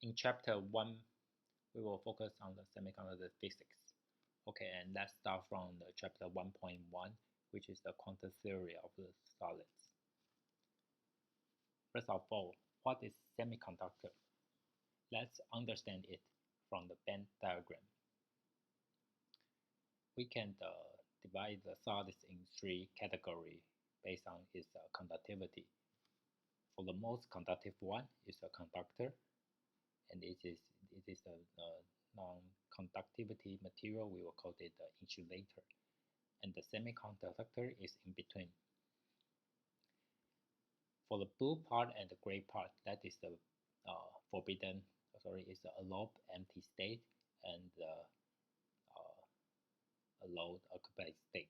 In chapter 1, we will focus on the semiconductor physics. Okay, and let's start from the chapter 1.1, which is the quantum theory of the solids. First of all, what is semiconductor? Let's understand it from the Venn diagram. We can divide the solids in three categories based on its conductivity. For the most conductive one is a conductor, and it is a non-conductivity material. We will call it the insulator, and the semiconductor is in between. For the blue part and the gray part, that is the is the allowed empty state and the allowed occupied state,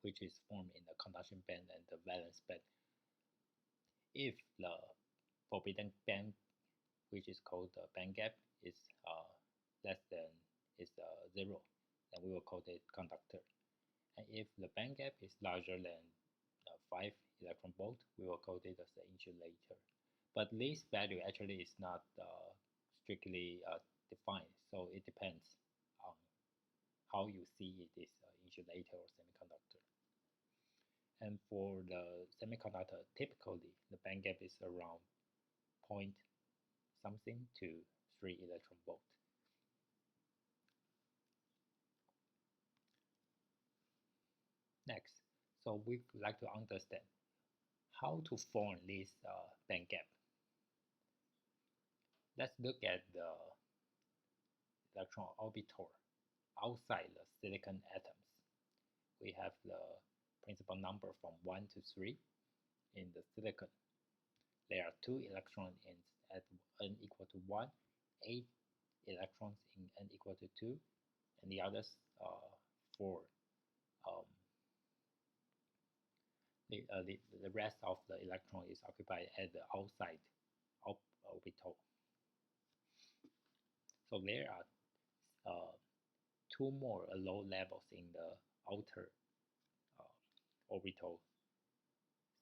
which is formed in the conduction band and the valence band. If the forbidden band, which is called the band gap, is less than is 0, then we will call it conductor. And if the band gap is larger than 5 electron volt, we will call it as the insulator. But this value actually is not strictly defined, so it depends on how you see it is insulator or semiconductor. And for the semiconductor, typically the band gap is around point something to 3 electron volt. Next, so we would like to understand how to form this band gap. Let's look at the electron orbital outside the silicon atoms. We have the principal number from 1 to 3 in the silicon. There are 2 electrons at n equal to 1, 8 electrons in n equal to 2, and the others 4. The rest of the electron is occupied at the outside orbital. So there are 2 more low levels in the outer orbital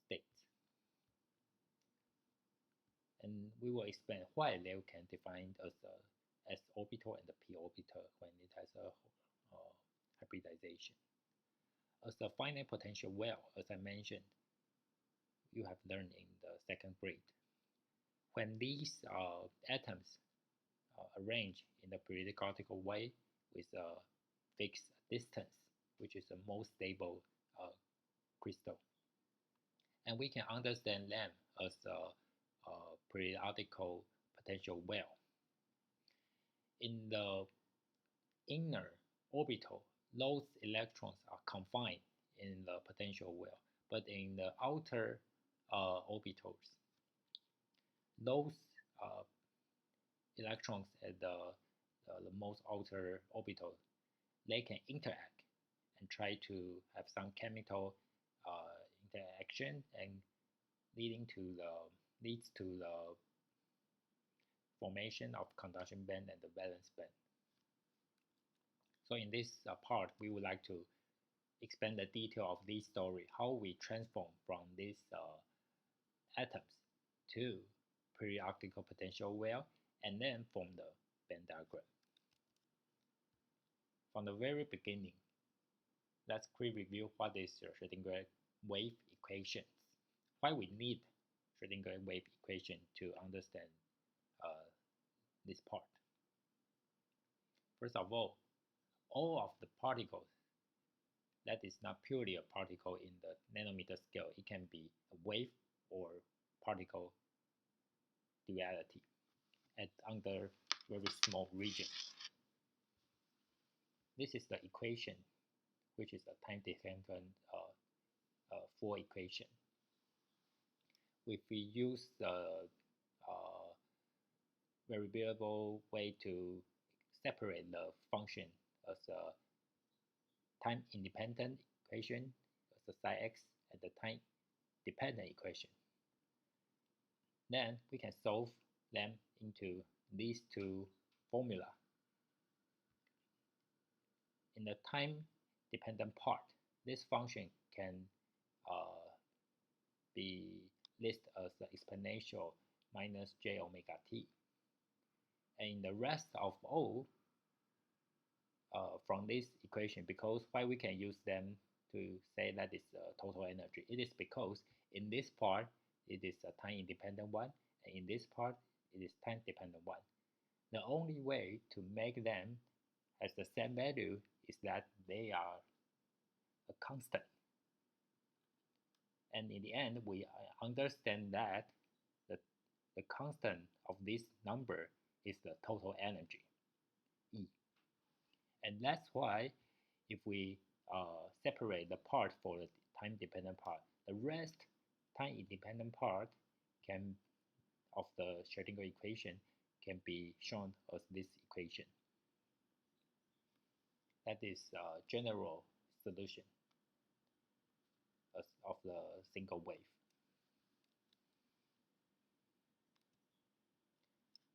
states. And we will explain why they can define as S orbital and the p orbital when it has a hybridization. As a finite potential well, as I mentioned, you have learned in the 2nd grade. When these atoms arrange in a periodical way with a fixed distance, which is the most stable crystal, and we can understand them as a periodical potential well. In the inner orbital, those electrons are confined in the potential well, but in the outer orbitals, those electrons at the most outer orbital, they can interact and try to have some chemical interaction, and leads to the formation of conduction band and the valence band. So in this part, we would like to explain the detail of this story, how we transform from these atoms to periodical potential well, and then form the Venn diagram. From the very beginning, let's quickly review what is the Schrödinger wave equations. Why we need Schrödinger wave equation to understand this part. First of all of the particles that is not purely a particle in the nanometer scale. It can be a wave or particle duality under very small region. This is the equation, which is a time-dependent full equation. If we use the variable way to separate the function as a time-independent equation as a psi x and the time-dependent equation, then we can solve them into these 2 formula. In the time-dependent part, this function can be listed as the exponential minus j omega t. And in the rest of all, from this equation, because why we can use them to say that it's total energy, it is because in this part it is a time independent one, and in this part it is time dependent one. The only way to make them as the same value is that they are a constant. And in the end, we understand that the constant of this number is the total energy, E. And that's why if we separate the part for the time-dependent part, the rest time-independent part can of the Schrodinger equation can be shown as this equation. That is a general solution of the single wave.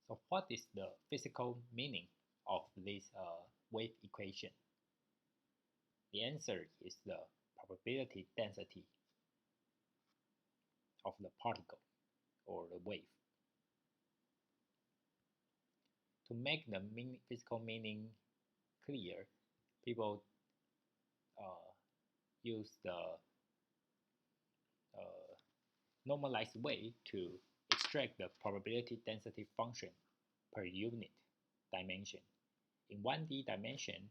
So what is the physical meaning of this wave equation? The answer is the probability density of the particle or the wave. To make the physical meaning clear, people use the normalized way to extract the probability density function per unit dimension. In 1D dimension,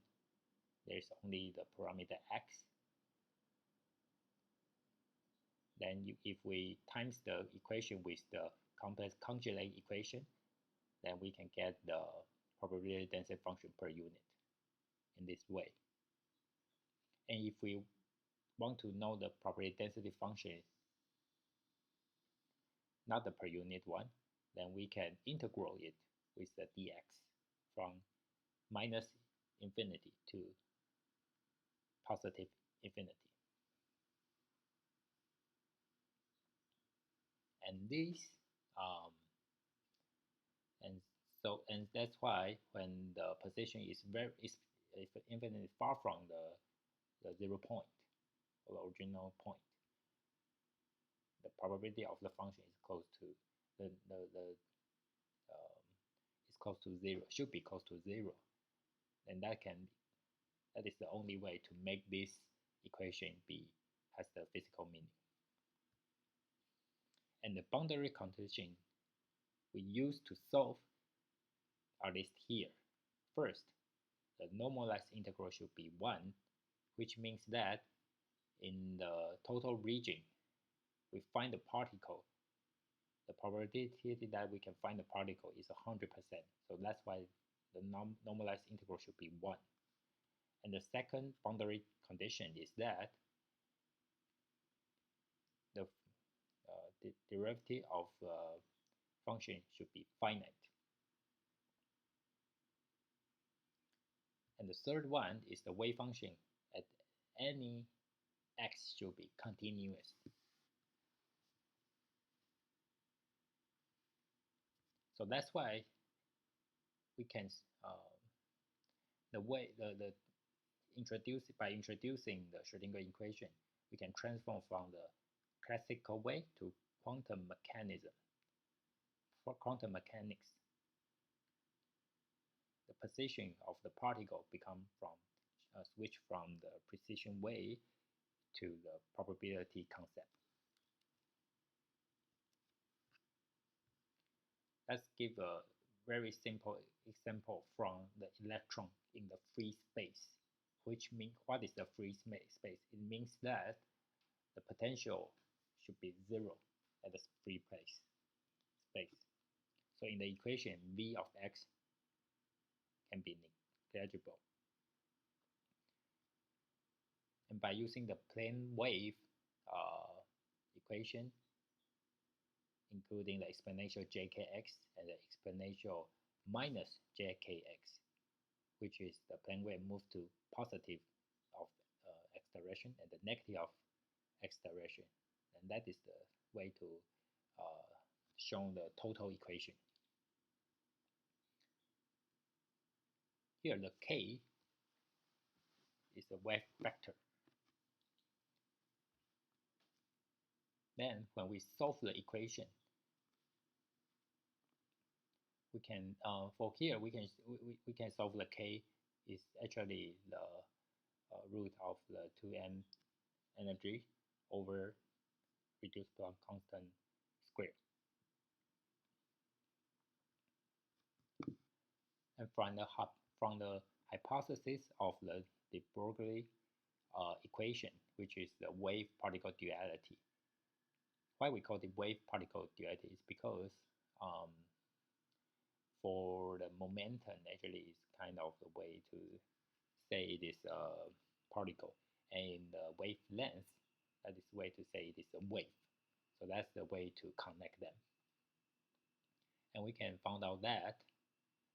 there is only the parameter x. Then if we times the equation with the complex conjugate equation, then we can get the probability density function per unit in this way. And if we want to know the probability density function, not the per unit one, then we can integral it with the dx from minus infinity to positive infinity. And this, and that's why when the position is infinitely far from the 0 point or the original point, the probability of the function is close to is close to 0, should be close to 0, and that is the only way to make this equation has the physical meaning. And the boundary condition we use to solve are listed here. First, the normalized integral should be 1, which means that in the total region we find the particle, the probability that we can find the particle is 100%. So that's why the normalized integral should be 1. And the second boundary condition is that the derivative of function should be finite. And the third one is the wave function at any x should be continuous. So that's why we can by introducing the Schrodinger equation, we can transform from the classical way to quantum mechanism. For quantum mechanics, the position of the particle become switch from the precision way to the probability concept. Let's give a very simple example from the electron in the free space, which means, what is the free space? It means that the potential should be 0 at the free space. So in the equation, V of x can be negligible. And by using the plane wave equation, including the exponential jkx and the exponential minus jkx, which is the plane wave moved to positive of x direction and the negative of x direction. And that is the way to show the total equation. Here the k is the wave vector. Then when we solve the equation, we can for here we can solve the k is actually the root of the 2m energy over reduced Planck constant square. And from the hypothesis of the de Broglie equation, which is the wave-particle duality. Why we call it wave-particle duality is because for the momentum actually is kind of the way to say it is a particle, and in the wavelength, that is the way to say it is a wave. So that's the way to connect them. And we can find out that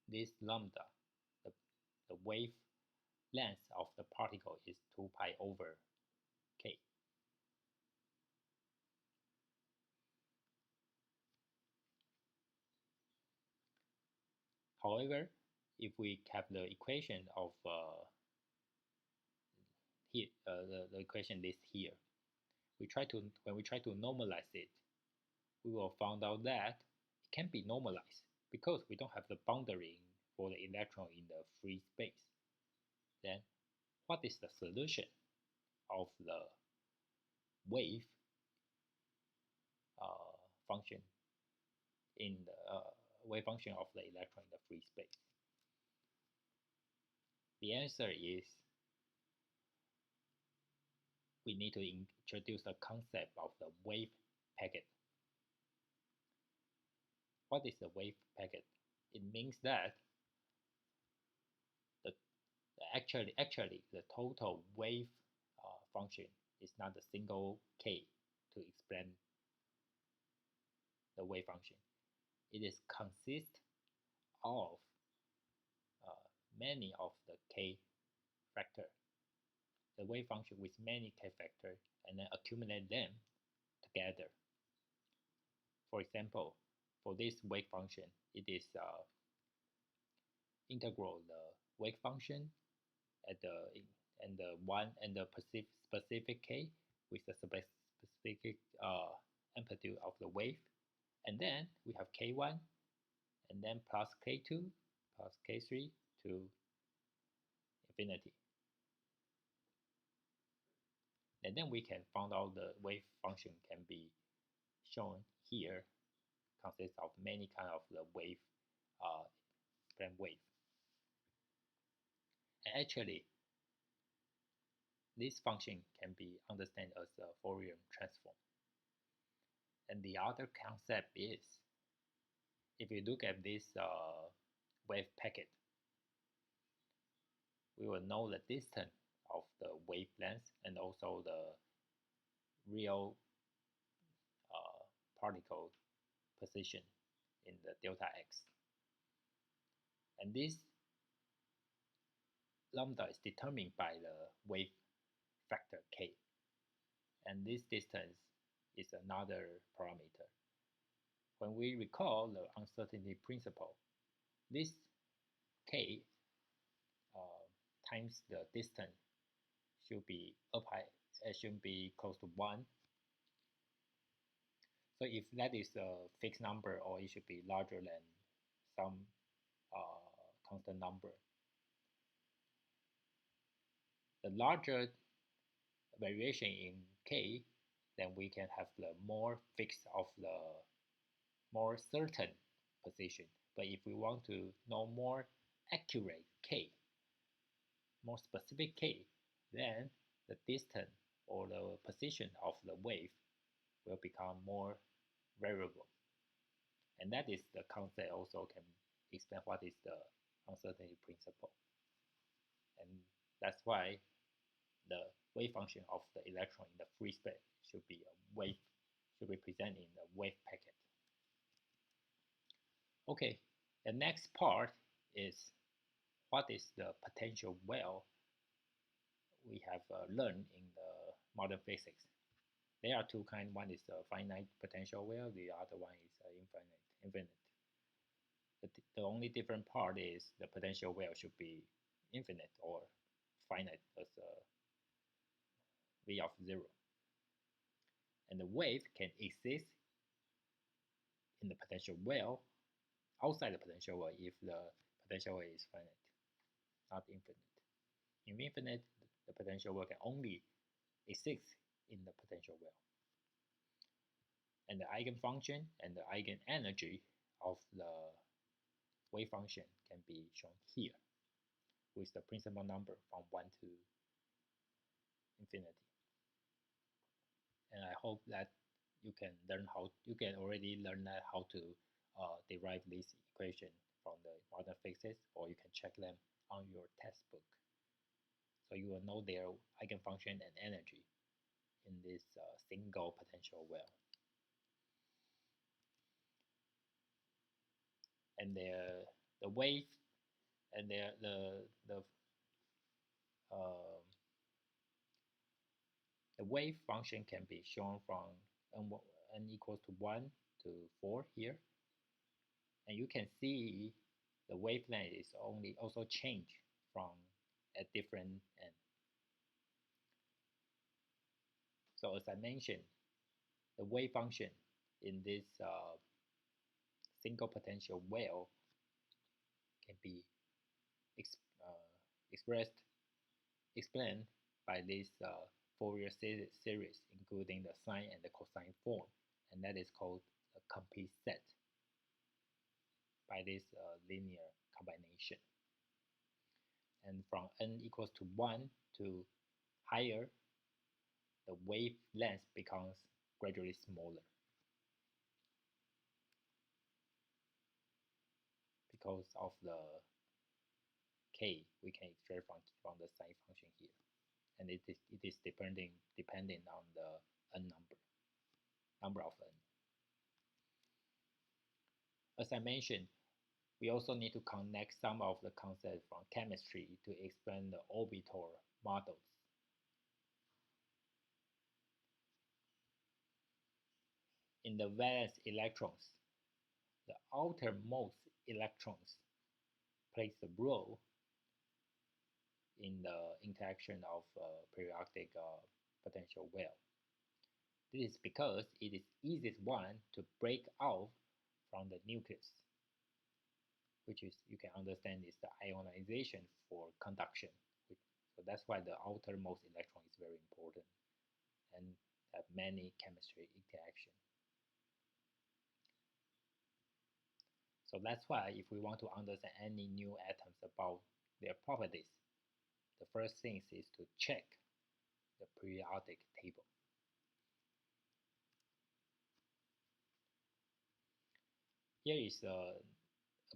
this lambda, the wave length of the particle is 2 pi over k. However, if we have the equation of here, the equation list here, when we try to normalize it, we will find out that it can be normalized because we don't have the boundary for the electron in the free space. Then, what is the solution of the wave function in the wave function of the electron in the free space? The answer is we need to introduce the concept of the wave packet. What is the wave packet? It means that actually the total wave function is not a single k to explain the wave function. It is consist of many of the k factor, the wave function with many k factor, and then accumulate them together. For example, for this wave function, it is integral the wave function at the specific k with the specific amplitude of the wave, and then we have k1 and then plus k2 plus k3 to infinity. And then we can find out the wave function can be shown here, consists of many kind of the wave, plane wave. And actually, this function can be understood as a Fourier transform. And the other concept is, if you look at this wave packet, we will know the distance of the wavelength and also the real particle position in the delta x. And this lambda is determined by the wave factor k. And this distance is another parameter. When we recall the uncertainty principle, this k times the distance should be close to 1. So if that is a fixed number, or it should be larger than some constant number. The larger variation in k, then we can have the more fixed of the more certain position. But if we want to know more accurate k, more specific k, then the distance or the position of the wave will become more variable. And that is the concept also can explain what is the uncertainty principle. And that's why the wave function of the electron in the free space should be presented in the wave packet. Okay, the next part is what is the potential well we have learned in the modern physics. There are two kinds. One is a finite potential well, the other one is infinite. The only different part is the potential well should be infinite or finite as a v of 0. And the wave can exist in the potential well outside the potential well if the potential well is finite, not infinite. In infinite, the potential well can only exist in the potential well. And the eigenfunction and the eigenenergy of the wave function can be shown here with the principal number from 1 to infinity. And I hope that you can already learn how to derive this equation from the modern physics, or you can check them on your textbook. So you will know their eigenfunction and energy in this single potential well. And the wave and the wave function can be shown from n equals to 1 to 4 here, and you can see the wavelength is also change from at different n. So as I mentioned, the wave function in this single potential well can be explained by this Fourier series, including the sine and the cosine form, and that is called a complete set by this linear combination. And from n equals to 1 to higher, the wavelength becomes gradually smaller because of the k we can extract from the sine function here, and it is depending on the n number of n. As I mentioned, we also need to connect some of the concepts from chemistry to explain the orbital models. In the valence electrons, the outermost electrons plays a role in the interaction of periodic potential well. This is because it is easiest one to break out from the nucleus, which is, you can understand, is the ionization for conduction. So that's why the outermost electron is very important and have many chemistry interaction. So that's why if we want to understand any new atoms about their properties, the first thing is to check the periodic table. Here is a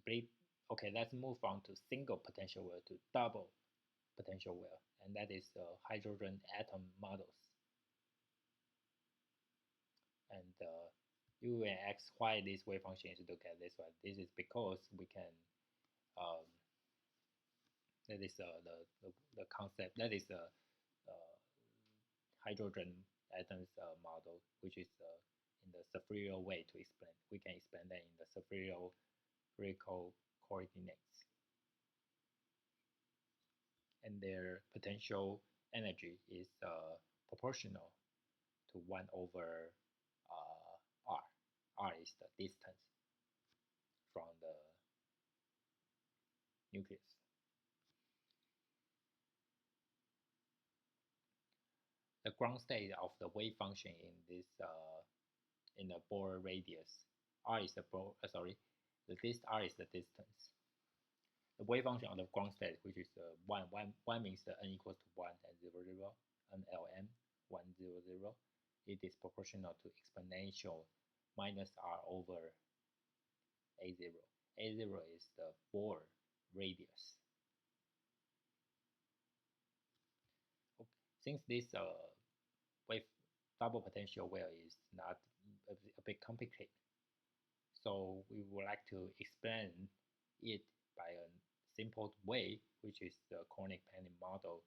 brief. Okay, let's move on to single potential well to double potential well, and that is hydrogen atom models. And you will ask why this wave function is look at this one. This is because we can that is the concept, that is the hydrogen atoms model, which is in the spherical way to explain. We can explain that in the spherical coordinates. And their potential energy is proportional to 1 over r. R is the distance from the nucleus. The ground state of the wave function in this in the Bohr radius, r is the this r is the distance. The wave function of the ground state, which is 1 means the n equals to 1 and 0 0, NLM 1 0 0. It is proportional to exponential minus r over a0. A0 is the Bohr radius. Okay. Since this wave double potential well is not a bit complicated, so we would like to explain it by a simple way, which is the Koenig-Penney model.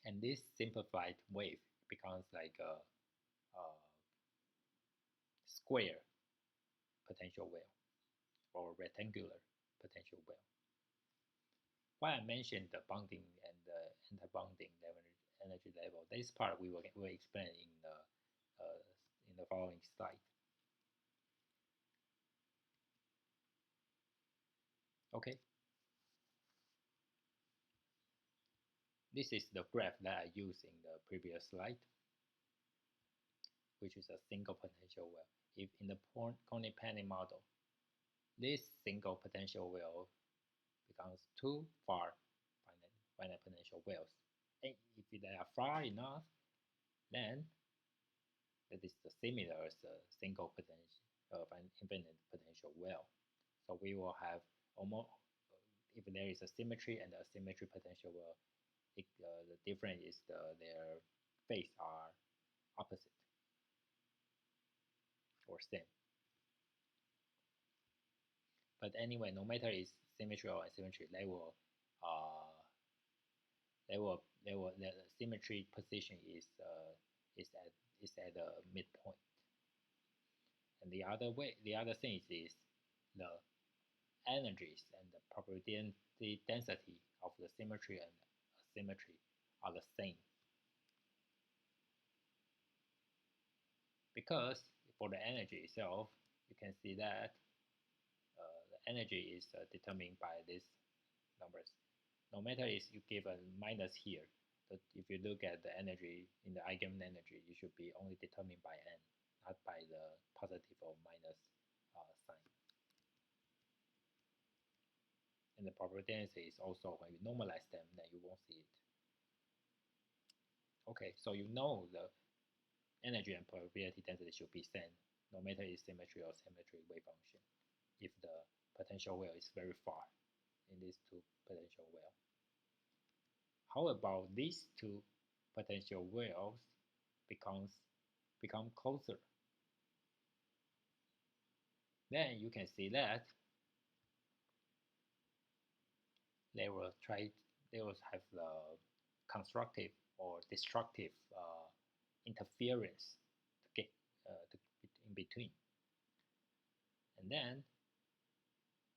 And this simplified wave becomes like a square potential well or rectangular potential well. Why I mentioned the bonding and the anti-bonding energy level, this part we will explain in the following slide. Okay, this is the graph that I used in the previous slide, which is a single potential well. If in the Coney Penny model, this single potential well becomes two finite potential wells. And if they are far enough, then that is similar as a single potential infinite potential well. So we will have almost, if there is a symmetry and asymmetry potential well, the difference is their phase are opposite or same. But anyway, no matter it's symmetry or asymmetry, the symmetry position is at the midpoint. And the other thing is the energies and the probability density of the symmetry and asymmetry are the same. Because for the energy itself, you can see that the energy is determined by these numbers. No matter if you give a minus here, but if you look at the energy in the eigen energy, it should be only determined by n, not by the positive or minus sign. And the probability density is also, when you normalize them, then you won't see it. Okay, so you know the energy and probability density should be same, no matter it's symmetry or symmetry wave function, if the potential well is very far in these two potential wells. How about these two potential wells become closer? Then you can see that they will have the constructive or destructive interference to get in between, and then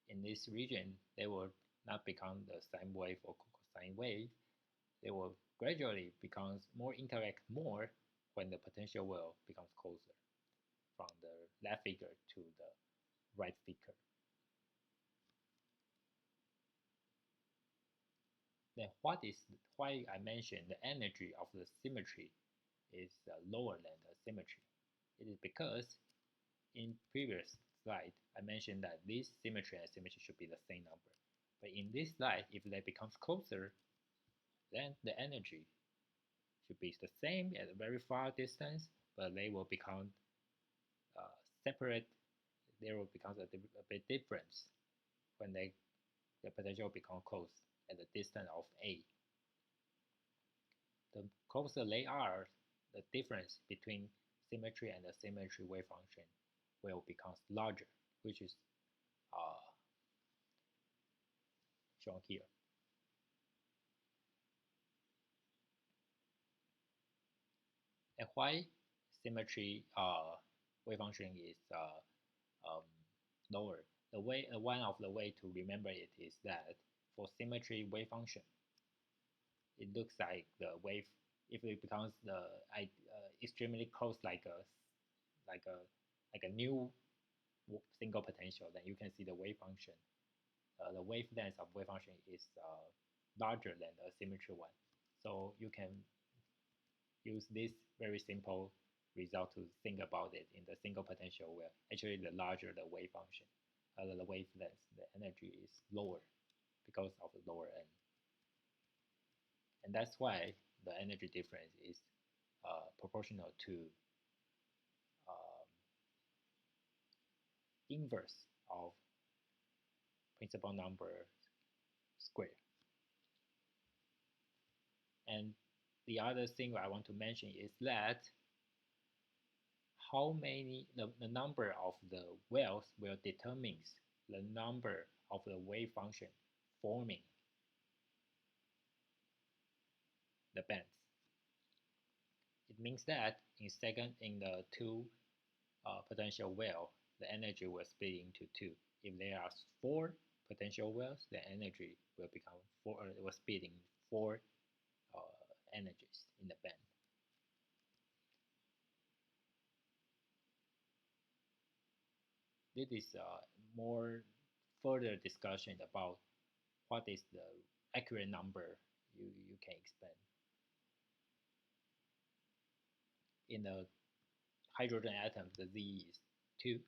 in this region they will not become the sine wave or cosine wave. They will gradually become interact more when the potential well becomes closer from the left figure to the right figure. Then why I mentioned the energy of the symmetry is lower than the symmetry? It is because in previous slide I mentioned that this symmetry and symmetry should be the same number. But in this slide, if they becomes closer, then the energy should be the same at a very far distance, but they will become separate. There will become a bit difference when the potential become close at the distance of a. The closer they are, the difference between symmetry and asymmetry wave function will become larger, which is shown here. And why symmetry wave function is lower? One of the way to remember it is that for symmetry wave function, it looks like the wave, if it becomes extremely close, like a new single potential, then you can see the wave function. The wavelength of wave function is larger than the symmetry one. So you can use this very simple result to think about it in the single potential where actually the larger the wave function, the wavelength, the energy is lower because of the lower n. And that's why the energy difference is proportional to inverse of principal number square. And the other thing I want to mention is that the number of the wells will determine the number of the wave function forming the bands. It means that in the two potential well, the energy will split into two. If there are 4 potential wells, the energy will become will split in 4 energies in the band. This is more further discussion about what is the accurate number you can expand. In the hydrogen atom, the Z is 2.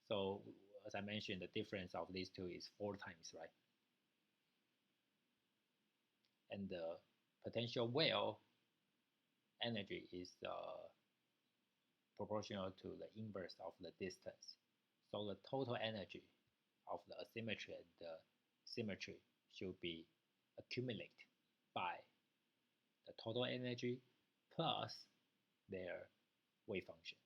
So as I mentioned, the difference of these two is 4 times, right? And the potential well energy is proportional to the inverse of the distance. So the total energy of the asymmetry and the symmetry should be accumulated by the total energy plus their wave function.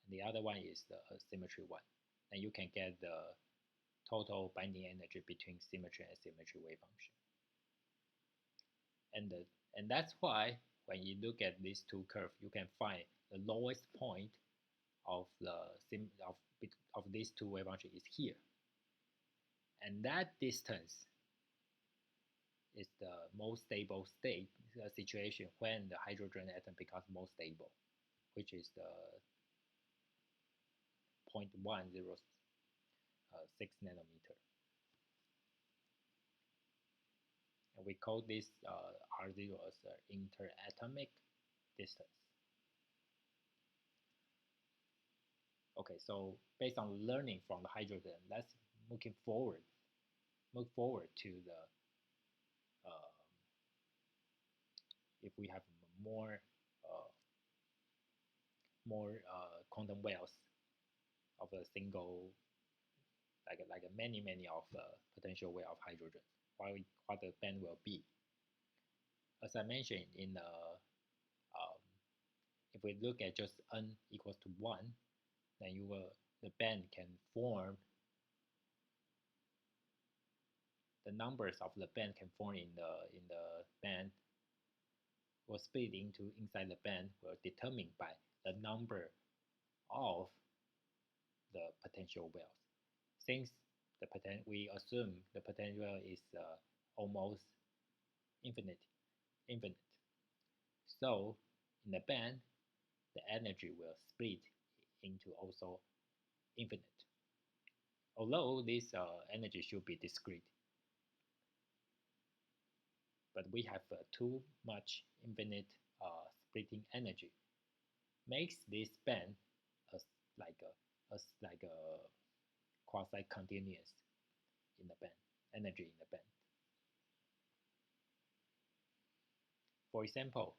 And the other one is the symmetry one. And you can get the total binding energy between symmetry and symmetry wave function. And that's why when you look at these two curves, you can find the lowest point of these two wave functions is here. And that distance is the most stable state situation when the hydrogen atom becomes more stable, which is the 0.106 nanometer. And we call this R0 as interatomic distance. Okay, so based on learning from the hydrogen, let's move forward to the if we have more quantum wells of a single, like many of potential well of hydrogen, what the band will be. As I mentioned in if we look at just n equals to 1, then the band can form, the numbers of the band can form in the band will split into inside the band will determined by the number of the potential wells. Since we assume the potential is almost infinite. So in the band, the energy will split into also infinite. Although this energy should be discrete, but we have too much infinite splitting energy, makes this band as like a quasi-continuous in the band, energy in the band. For example,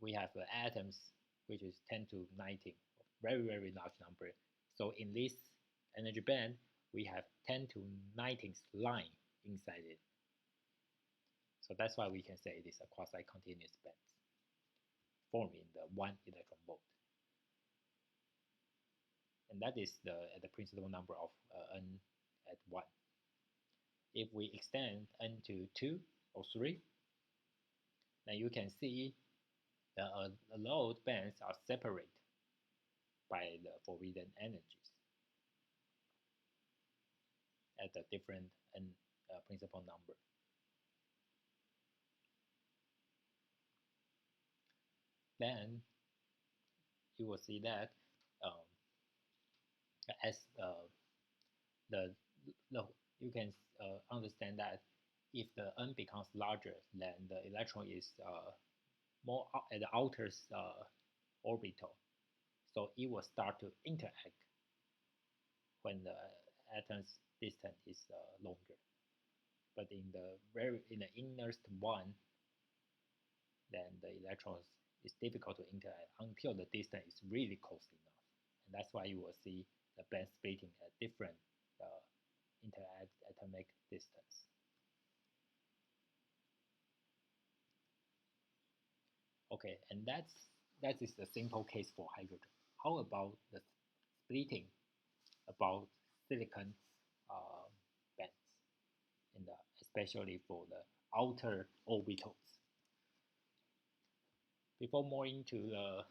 we have atoms which is 10 to 19, very large number. So in this energy band, we have 10 to 19 line inside it. So that's why we can say it is a quasi-continuous band formed in the 1 electron volt. And that is the principal number of n at 1. If we extend n to 2 or 3, then you can see the load bands are separated by the forbidden energies at a different n principal number. Then you will see that as you can understand that if the n becomes larger, then the electron is more at the outer orbital, so it will start to interact when the atom's distance is longer. But in the innerst one, then the electrons is difficult to interact until the distance is really close enough, and that's why you will see the band splitting at different interatomic distance. Okay, and that is the simple case for hydrogen. How about the splitting about silicon bands, especially for the outer orbitals? Before more into the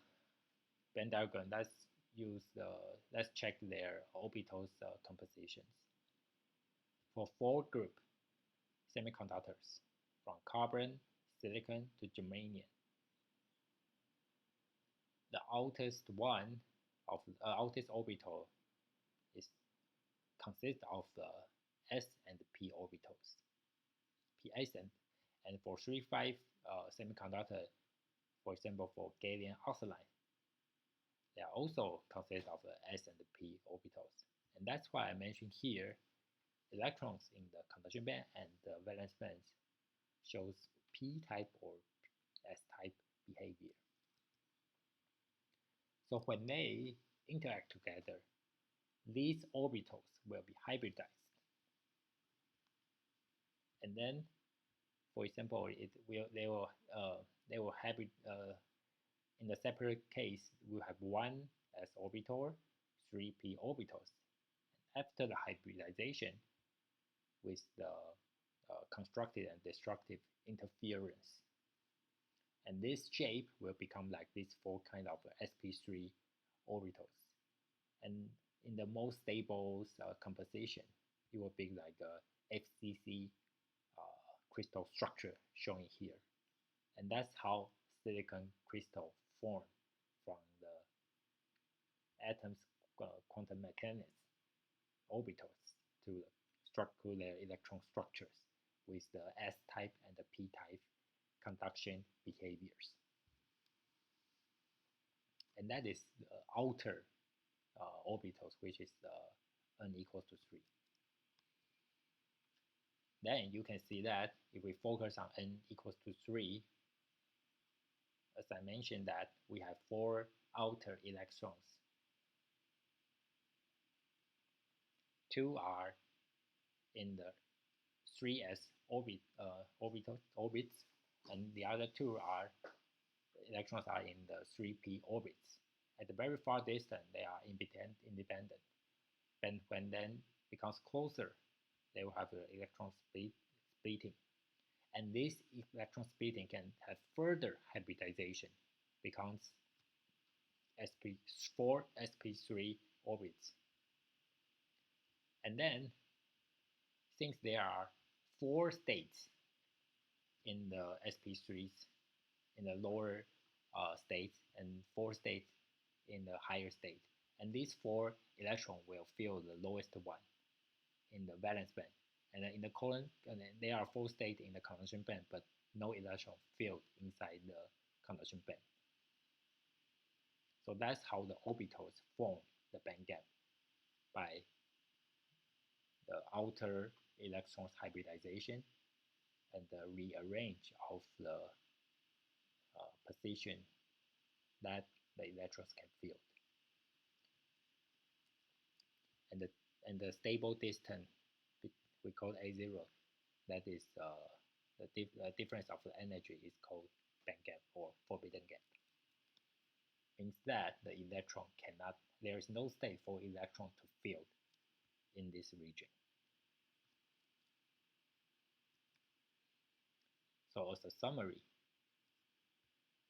band diagram, let's check their orbitals compositions. For 4 group semiconductors, from carbon, silicon to germanium, the outest one of outest orbital is consists of the s and p orbitals. Ps and for 3-5 semiconductor, for example, for gallium arsenide, they are also consist of the s and p orbitals. And that's why I mentioned here, electrons in the conduction band and the valence band shows p-type or s-type behavior. So when they interact together, these orbitals will be hybridized. And then, for example, they will hybrid. In the separate case, we have one s orbital, 3p orbitals. After the hybridization, with the constructive and destructive interference, and this shape will become like these four kind of sp3 orbitals. And in the most stable composition, it will be like a FCC crystal structure shown here. And that's how silicon crystal form from the atoms' quantum mechanics orbitals to structure their electron structures with the s-type and the p-type conduction behaviors. And that is the outer orbitals, which is n equals to 3. Then you can see that if we focus on n equals to 3, as I mentioned that we have 4 outer electrons. 2 are in the 3s orbits, and the other 2 are electrons are in the 3p orbits. At the very far distance, they are independent. And when then becomes closer, they will have the electron splitting. And this electron splitting can have further hybridization, becomes sp4 sp3 orbits. And then, since there are 4 states in the sp3s, in the lower states, and 4 states in the higher state, and these 4 electrons will fill the lowest one in the valence band. And then in the colon, and there are 4 states in the conduction band, but no electron filled inside the conduction band. So that's how the orbitals form the band gap, by the outer electrons hybridization and the rearrange of the position that the electrons can fill. And the stable distance we call A0. That is the difference of the energy is called band gap or forbidden gap. Means that the electron cannot, there is no state for electron to fill in this region. So as a summary,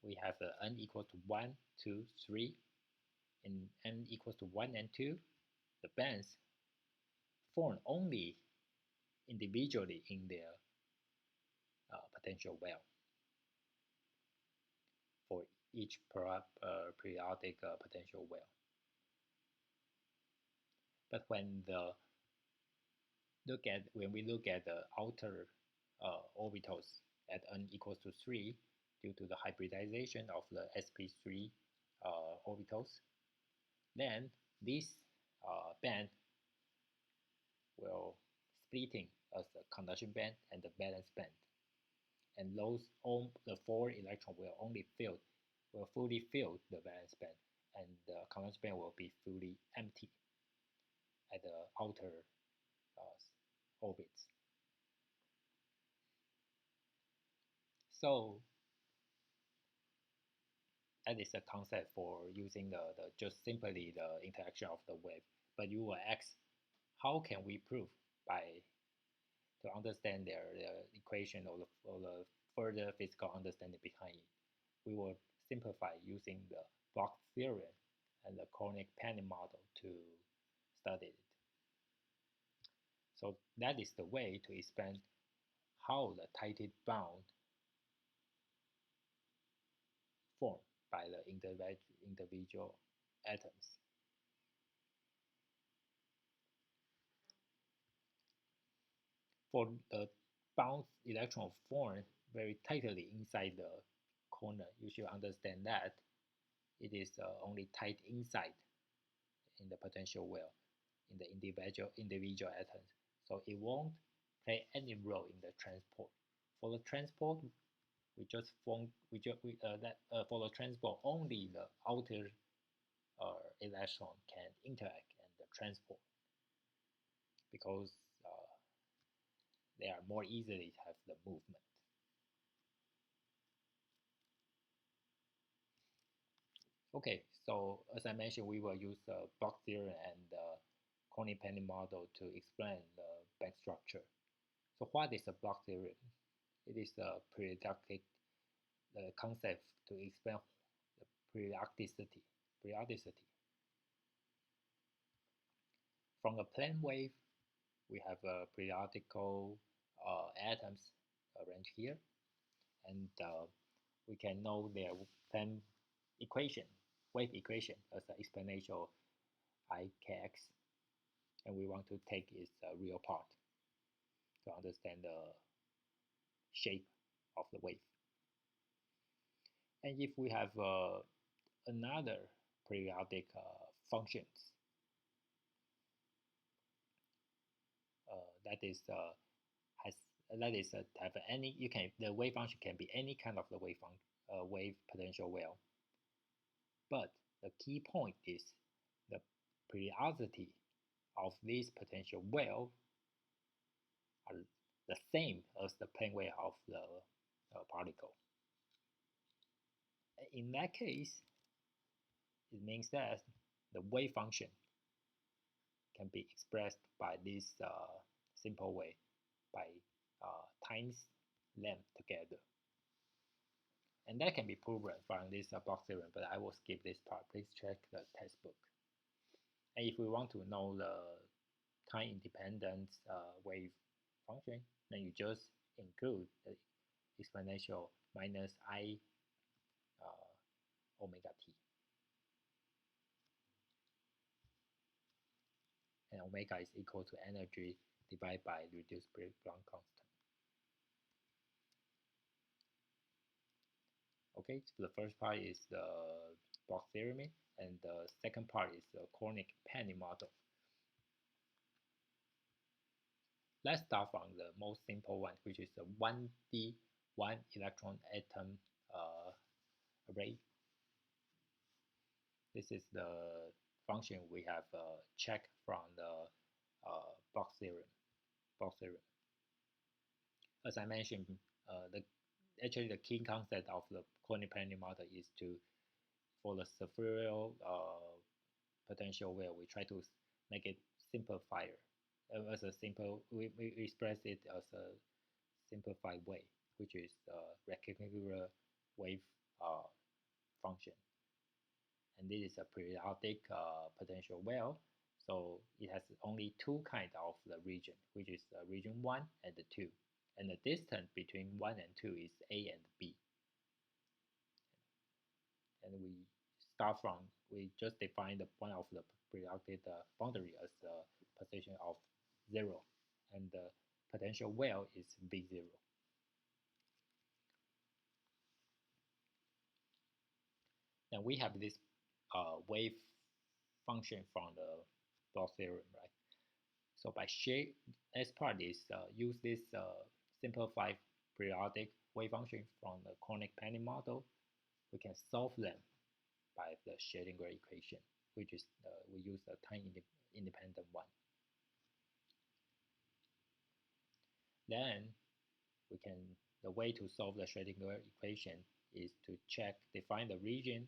we have the n equals to 1, 2, 3. In n equals to 1 and 2, the bands form only individually in their potential well for each periodic potential well. But when we look at the outer orbitals at n equals to 3, due to the hybridization of the sp3 orbitals, then this band will splitting as the conduction band and the valence band, and the 4 electrons will fully fill the valence band, and the conduction band will be fully empty at the outer orbits. So that is a concept for using the just simply the interaction of the wave. But you will ask, how can we prove to understand their equation or the further physical understanding behind it? We will simplify using the Bloch theorem and the conic panning model to study it. So that is the way to explain how the tightly bound form by the individual atoms. For the bound electron formed very tightly inside the corner, you should understand that it is only tight inside in the potential well in the individual atoms. So it won't play any role in the transport. For the transport, we just form for the transport only the outer electron can interact and the transport because they are more easily have the movement. Okay, so as I mentioned, we will use the Bloch theorem and the Corny-Penny model to explain the back structure. So what is the Bloch theorem? It is a periodic concept to explain the periodicity. From a plane wave, we have periodical atoms arranged here, and we can know their plane equation, wave equation, as an exponential ikx, and we want to take its real part to understand the shape of the wave. And if we have another periodic functions that is have any, the wave function can be any kind of the wave potential well, but the key point is the periodicity of this potential well are the same as the plane wave of the particle. In that case, it means that the wave function can be expressed by this simple way, by times length together. And that can be proven from this Bloch theorem, but I will skip this part. Please check the textbook. And if we want to know the time-independent wave function, then you just include the exponential minus I omega t. And omega is equal to energy divided by reduced Planck constant. Okay, so the first part is the Bloch theorem, and the second part is the Cornick-Penny model. Let's start from the most simple one, which is the 1D, one electron atom array. This is the function we have checked from the Bloch theorem. As I mentioned, actually the key concept of the Corny-Penny model is for the spherical potential well, we try to make it simplified as a simple. We express it as a simplified way, which is rectangular wave function. And this is a periodic potential well, so it has only two kinds of the region, which is region 1 and 2. And the distance between 1 and 2 is A and B. And we just define one of the periodic boundary as the position of 0, and the potential well is V0. And we have this wave function from the Bloch theorem, right? So by shape, as part is use this simplified periodic wave function from the Cornick-Penny model. We can solve them by the Schrödinger equation, which is we use a time independent one. Then the way to solve the Schrödinger equation is to define the region,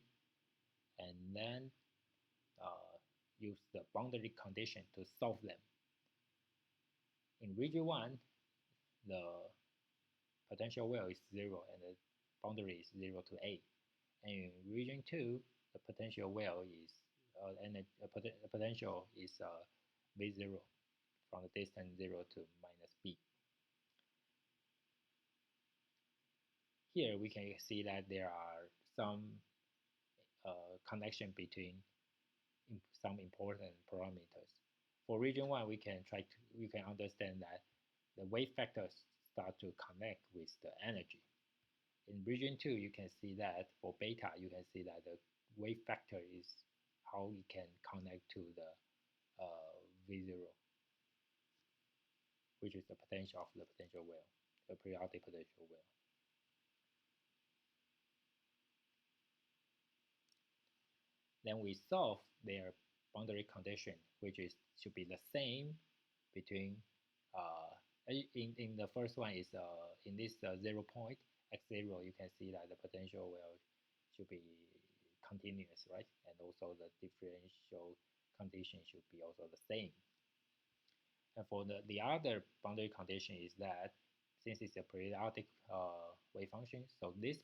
and then use the boundary condition to solve them. In region 1, the potential well is 0 and the boundary is 0 to A. And in region 2, the potential well is the potential is V0 from the distance 0 to minus B. Here we can see that there are some connection between some important parameters. For region 1, we can understand that the wave factors start to connect with the energy. In region 2, you can see that for beta, you can see that the wave factor is how it can connect to the V0, which is the potential of the potential well, the periodic potential well. Then we solve their boundary condition, which is should be the same between in the first one is in this 0 point x0, you can see that the potential well should be continuous, right? And also the differential condition should be also the same. And for the other boundary condition is that since it's a periodic wave function, so this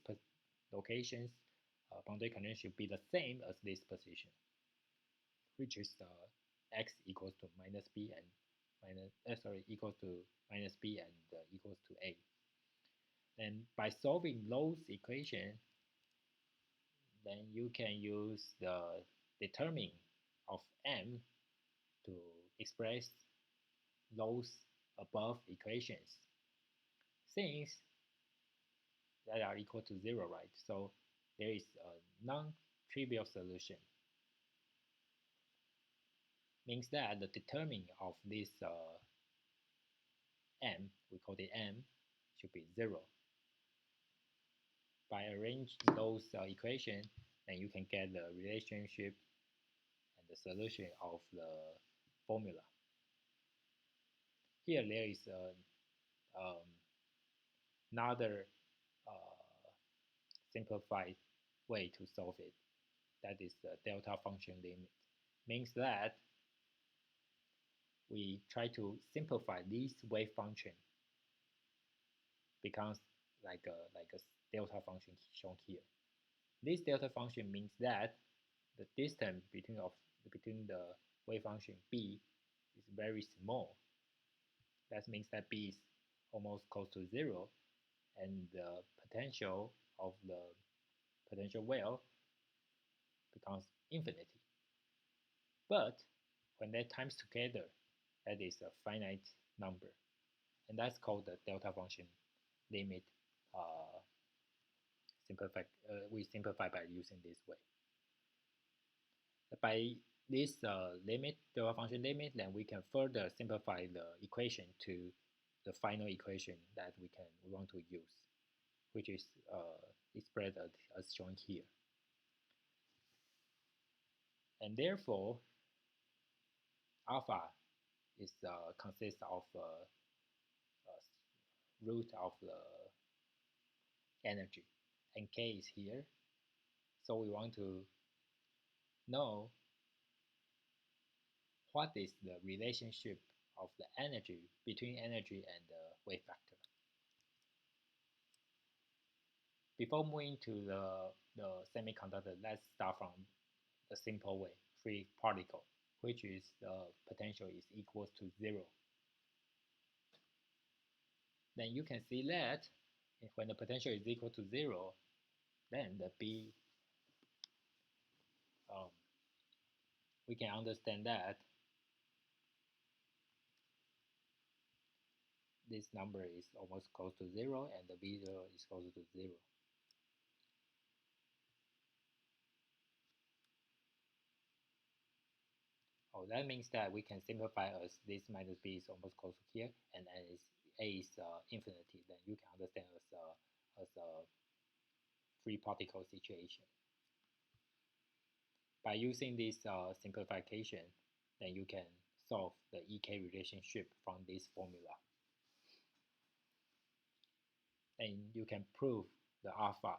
location's boundary condition should be the same as this position, which is x equals to minus b and equals to minus b and equals to a. And by solving those equations, then you can use the determining of m to express those above equations, since that are equal to 0, right? So there is a non-trivial solution. Means that the determining of this m, we call it m, should be 0. By arranging those equations, then you can get the relationship and the solution of the formula. Here there is another simplified way to solve it. That is the delta function limit. Means that we try to simplify this wave function becomes like a delta function shown here. This delta function means that the distance between the wave function b is very small. That means that b is almost close to 0, and the potential of the potential well becomes infinity. But when they times together, that is a finite number, and that's called the delta function limit. We simplify by using this way. By this delta function limit, then we can further simplify the equation to the final equation that we want to use, which is expressed as shown here. And therefore, alpha is consists of root of the energy, and k is here. So we want to know what is the relationship of the energy between energy and the wave factor. Before moving to the semiconductor, let's start from the simple way, free particle, which is the potential is equals to 0. Then you can see that when the potential is equal to 0, then the B, we can understand that this number is almost close to 0 and the V0 is closer to 0. Oh, that means that we can simplify as this minus b is almost close to here, and as a is infinity. Then you can understand as a free particle situation. By using this simplification, then you can solve the EK relationship from this formula. And you can prove the alpha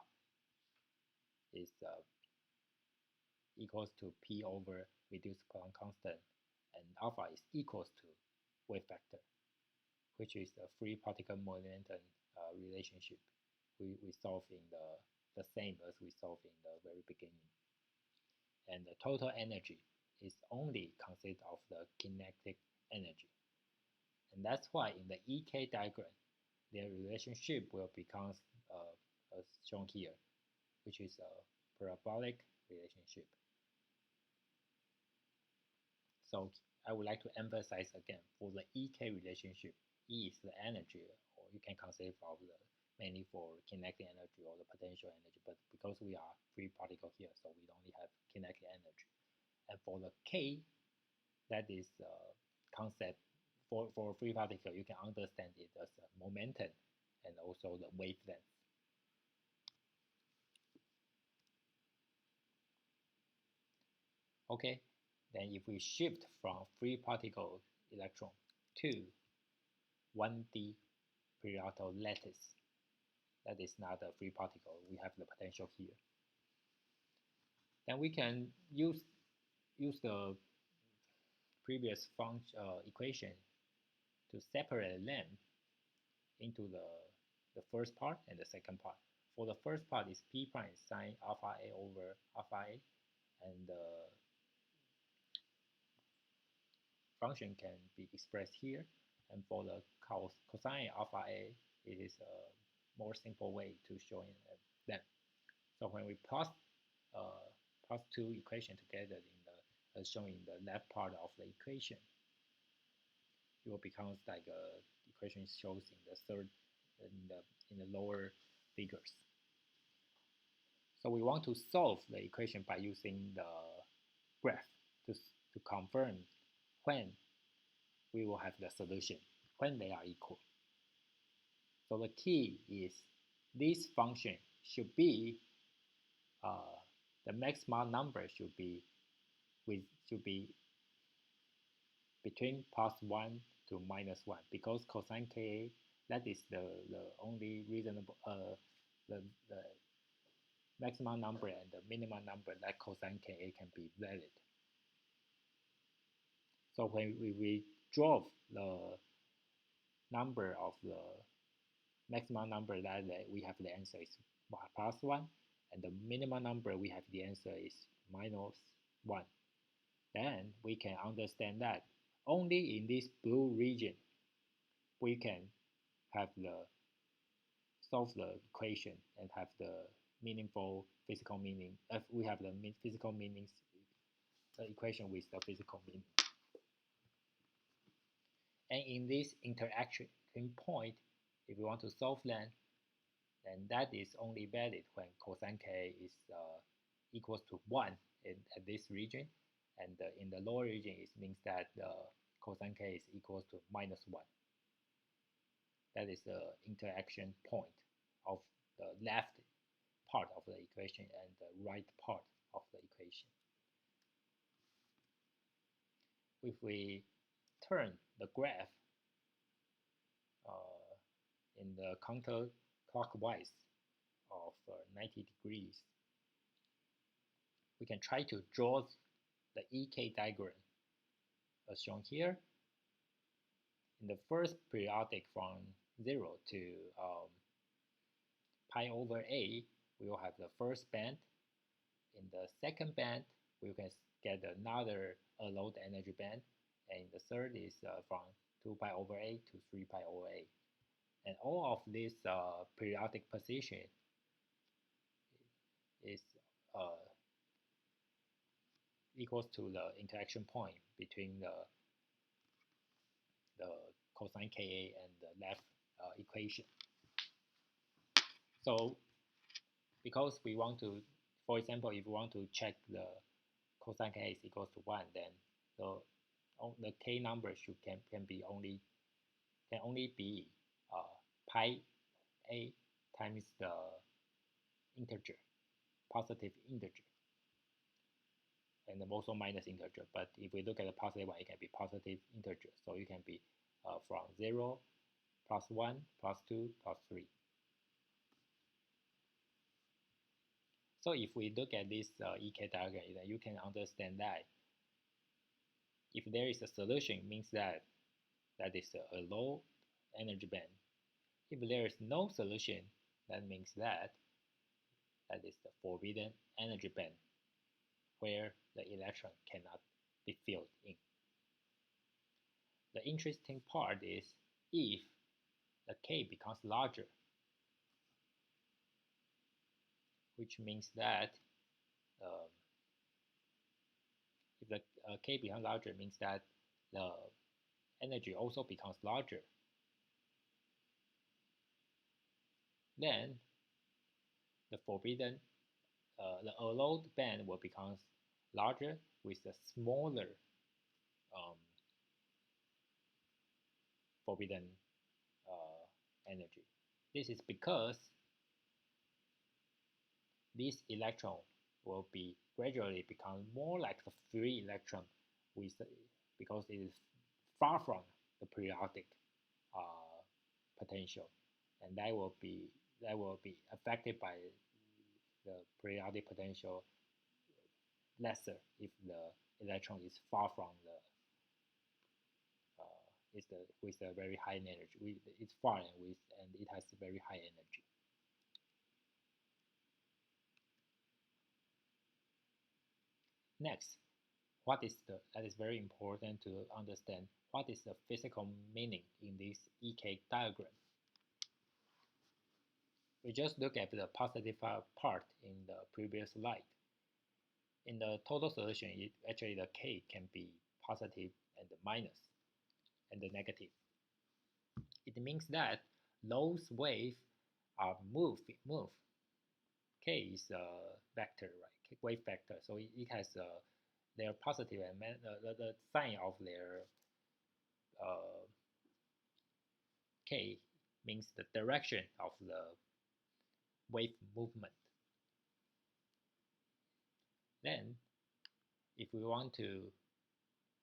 is equals to P over reduced Planck constant, and alpha is equals to wave factor, which is the free particle momentum relationship we solve in the same as we solved in the very beginning. And the total energy is only consist of the kinetic energy. And that's why in the EK diagram, their relationship will become as shown here, which is a parabolic relationship. So I would like to emphasize again, for the EK relationship, E is the energy, or you can consider of the mainly for kinetic energy or the potential energy, but because we are free particle here, so we only have kinetic energy. And for the K, that is concept for free particle, you can understand it as a momentum and also the wavelength. Okay, then if we shift from free particle electron to 1D periodic lattice, that is not a free particle, we have the potential here. Then we can use the previous equation to separate them into the first part and the second part. For the first part is P prime sine alpha A over alpha A, and the function can be expressed here. And for the cosine alpha A, it is a more simple way to show them. So when we plus two equations together in the as shown in the left part of the equation, it will become like a equation shows in the third in the lower figures. So we want to solve the equation by using the graph to confirm when we will have the solution, when they are equal. So the key is this function should be the maximum number should be between +1 to -1, because cosine Ka, that is the only reasonable the maximum number and the minimum number that cosine Ka can be valid. So when we draw the number of the maximum number that we have the answer is +1, and the minimum number we have the answer is -1, then we can understand that only in this blue region we can have the solve the equation and have the meaningful physical meaning. If we have the physical meanings, the equation with the physical meaning. And in this interaction point, if we want to solve them, then that is only valid when cosine K is equals to 1 at this region, and in the lower region it means that cosine K is equals to -1. That is the interaction point of the left part of the equation and the right part of the equation. If we turn the graph in the counterclockwise of 90 degrees, we can try to draw the EK diagram as shown here. In the first periodic from 0 to pi over A, we will have the first band. In the second band, we can get another allowed energy band, and the third is from 2 pi over A to 3 pi over A. And all of this periodic position is equals to the interaction point between the cosine Ka and the left equation. So because we want to, for example, if we want to check the cosine Ka is equals to 1, then the K number can only be pi A times the integer, positive integer, and also minus integer. But if we look at the positive one, it can be positive integer. So it can be from 0, +1, +2, +3. So if we look at this EK diagram, then you can understand that if there is a solution, it means that is a low energy band. If there is no solution, that means that is the forbidden energy band, where the electron cannot be filled in. The interesting part is if the K becomes larger, which means that if the K becomes larger, means that the energy also becomes larger. then the allowed band will become larger with a smaller um, forbidden energy. This is because this electron will be gradually become more like a free electron with because it is far from the periodic uh, potential, and that will be affected by the periodic potential lesser if the electron is far from the is the with a very high energy. It's far and it has very high energy. Next, that is very important to understand what is the physical meaning in this EK diagram. We just look at the positive part in the previous slide. In the total solution, actually the K can be positive and the minus and the negative. It means that those waves are move. K is a vector, right? Wave vector. So it has their positive and the sign of their uh, K means the direction of the wave movement. Then, if we want to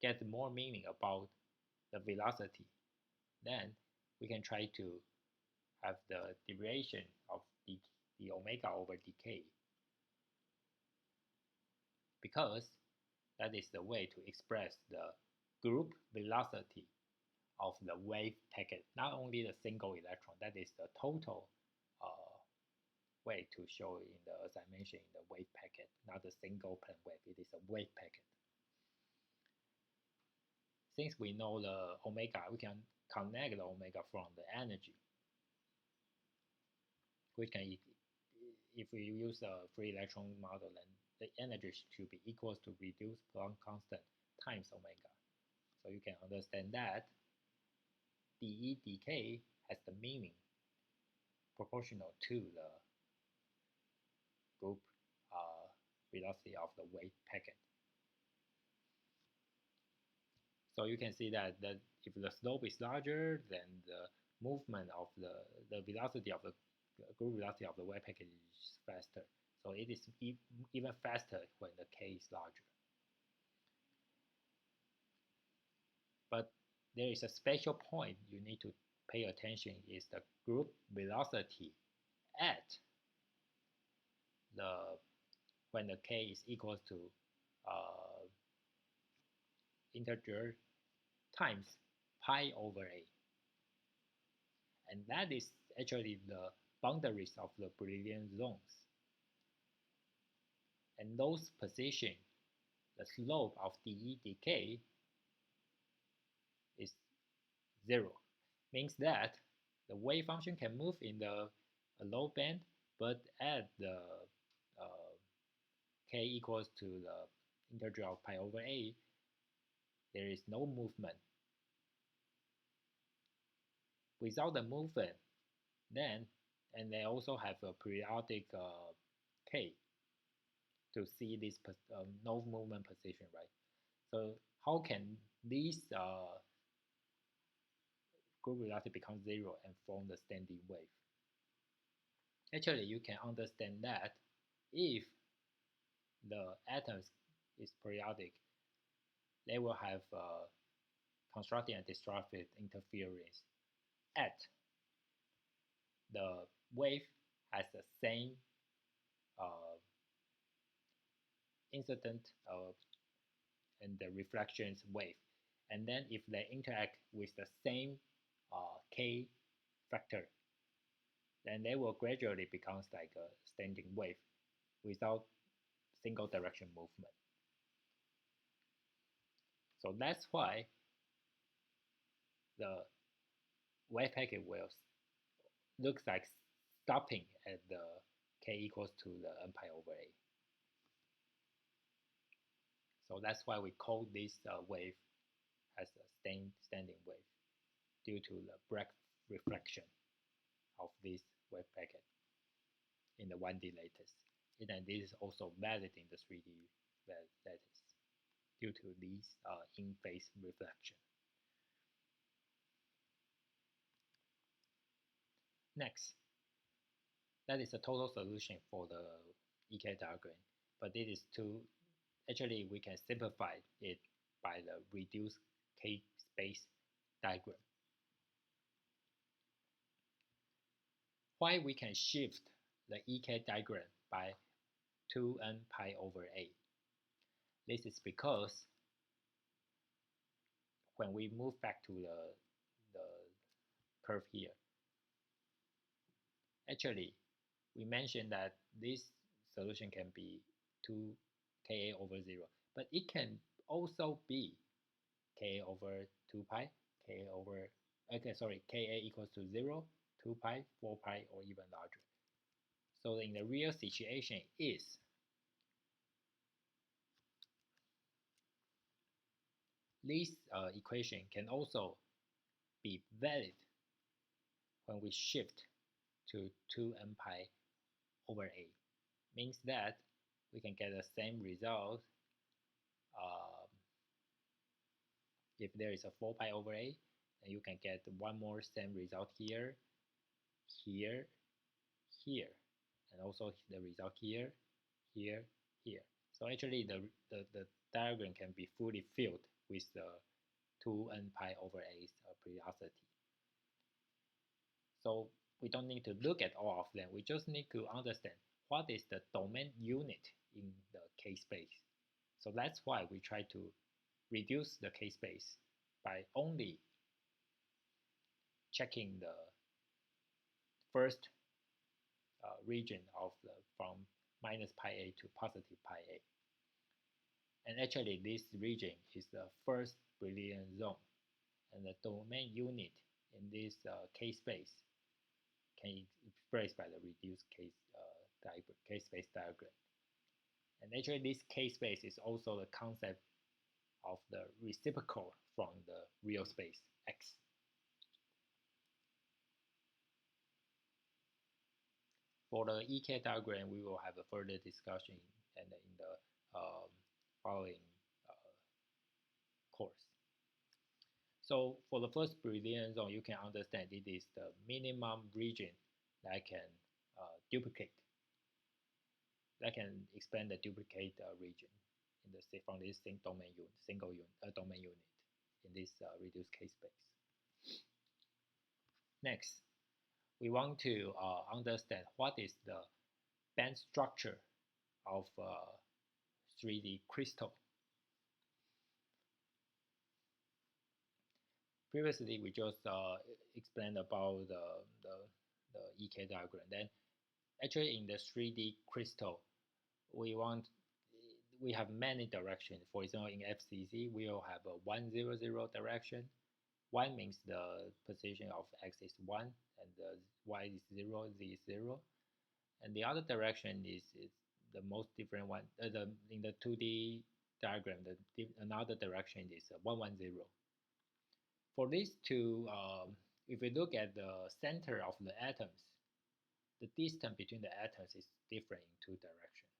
get more meaning about the velocity, then we can try to have the derivation of the omega over dk, because that is the way to express the group velocity of the wave packet, not only the single electron, that is the total way to show in the, as I mentioned, in the wave packet, not the single plane wave, it is a wave packet. Since we know the omega, we can connect the omega from the energy, which can, if we use a free electron model, then the energy should be equal to reduced Planck constant times omega. So you can understand that dE dk has the meaning proportional to the group velocity of the wave packet. So you can see that if the slope is larger, then the movement of the velocity of the group velocity of the wave packet is faster. So it is even faster when the k is larger. But there is a special point you need to pay attention is the group velocity at when the k is equal to integer times pi over a, and that is actually the boundaries of the Brillouin zones. And those positions, the slope of dE dk is 0. Means that the wave function can move in the low band, but at the k equals to the integer of pi over a, there is no movement. Without the movement, then, and they also have a periodic k to see this no movement position, right? So how can these group velocity become 0 and form the standing wave? Actually, you can understand that if the atoms is periodic, they will have constructive and destructive interference at the wave has the same incident and the reflections wave, and then if they interact with the same k factor, then they will gradually become like a standing wave without single direction movement. So that's why the wave packet will looks like stopping at the k equals to the n pi over a. So that's why we call this wave as a standing wave, due to the break reflection of this wave packet in the 1D lattice. And then this is also valid in the 3D lattice due to these in-phase reflection. Next, that is a total solution for the EK diagram, but this is actually we can simplify it by the reduced K-space diagram. Why we can shift the EK diagram by 2n pi over a? This is because when we move back to the curve here, actually we mentioned that this solution can be 2ka over 0, but it can also be ka over 2 pi, ka equals to 0, 2 pi, 4 pi, or even larger. So in the real situation is this equation can also be valid when we shift to 2n pi over a. Means that we can get the same result if there is a 4 pi over a, then you can get one more same result here, here, here, and also the result here, here, here. So actually the diagram can be fully filled with the 2n pi over a's periodicity. So we don't need to look at all of them. We just need to understand what is the domain unit in the K-space. So that's why we try to reduce the K-space by only checking the first region of from minus pi a to positive pi a. And actually this region is the first Brillouin zone, and the domain unit in this K-space can be expressed by the reduced K-space diagram. And actually this K-space is also the concept of the reciprocal from the real space X. For the EK diagram, we will have a further discussion in the following course. So for the first Brillouin zone, you can understand it is the minimum region that can duplicate, that can expand the duplicate region in the from this single domain unit in this reduced K-space. Next, we want to understand what is the band structure of 3D crystal. Previously, we just explained about the EK diagram. Then, actually, in the 3D crystal, we have many directions. For example, in FCC, we will have a 1, 0, 0 direction. 1 means the position of X is 1, and the Y is 0, Z is 0. And the other direction is the most different one. In the 2D diagram, another direction is 1, 1, 0. For these two, if we look at the center of the atoms, the distance between the atoms is different in two directions.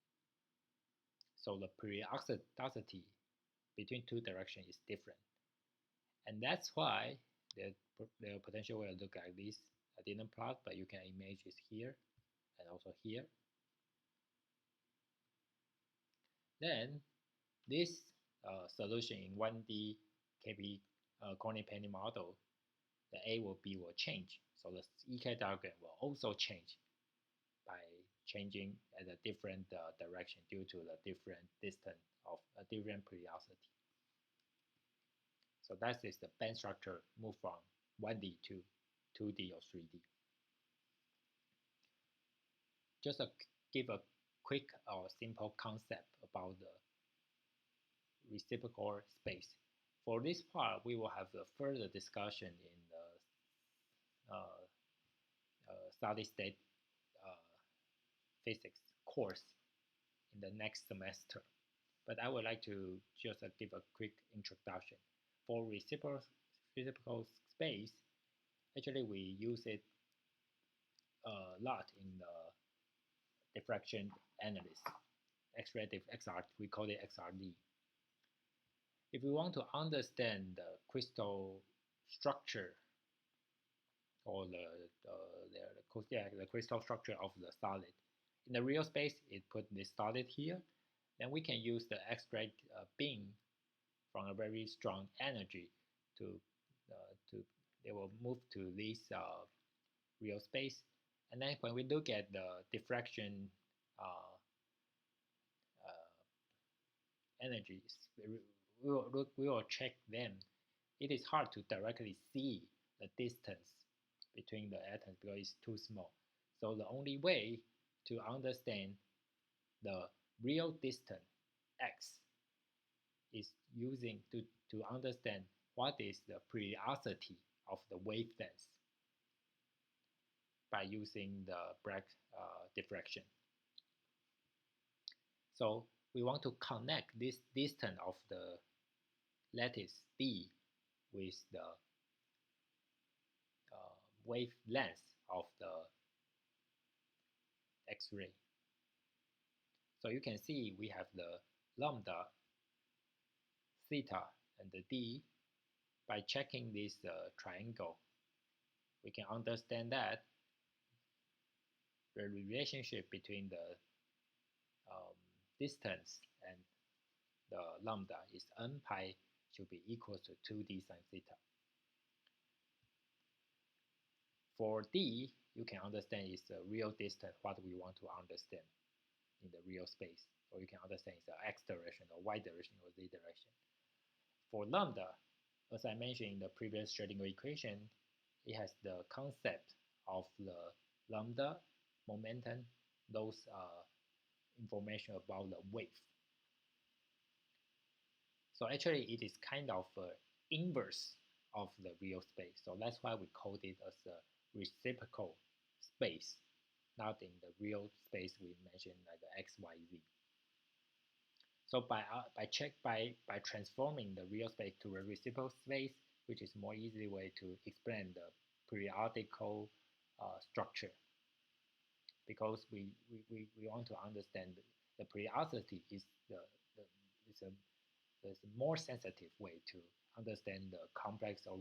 So the periodicity between two directions is different. And that's why the potential will look like this. I didn't plot, but you can imagine it here and also here. Then this solution in 1D KB corner penny model, the A will change. So the EK diagram will also change by changing at a different direction due to the different distance of a different periodicity. So that is the band structure move from 1D to 2D or 3D. Just give a quick or simple concept about the reciprocal space. For this part, we will have a further discussion in the solid state physics course in the next semester. But I would like to just give a quick introduction. For reciprocal space, actually we use it a lot in the diffraction analysis. X-ray XR, we call it XRD. If we want to understand the crystal structure or the crystal structure of the solid, in the real space, it put this solid here, then we can use the X-ray beam from a very strong energy to they will move to this real space, and then when we look at the diffraction uh, energies, we will check them. It is hard to directly see the distance between the atoms because it's too small. So the only way to understand the real distance x is using to understand what is the periodicity of the wavelength by using the Bragg diffraction. So we want to connect this distance of the lattice d with the wavelength of the X-ray. So you can see we have the lambda, theta, and the d. By checking this triangle, we can understand that the relationship between the distance and the lambda is n pi should be equal to 2d sine theta. For d, you can understand is the real distance, what we want to understand in the real space. So you can understand it's the x direction or y direction or z direction. For lambda, as I mentioned in the previous Schrodinger equation, it has the concept of the lambda, momentum, those information about the wave. So actually it is kind of inverse of the real space. So that's why we called it as a reciprocal space, not in the real space we mentioned like the x, y, z. So by transforming the real space to a reciprocal space, which is more easy way to explain the periodical structure, because we want to understand the periodicity is is a more sensitive way to understand the complex or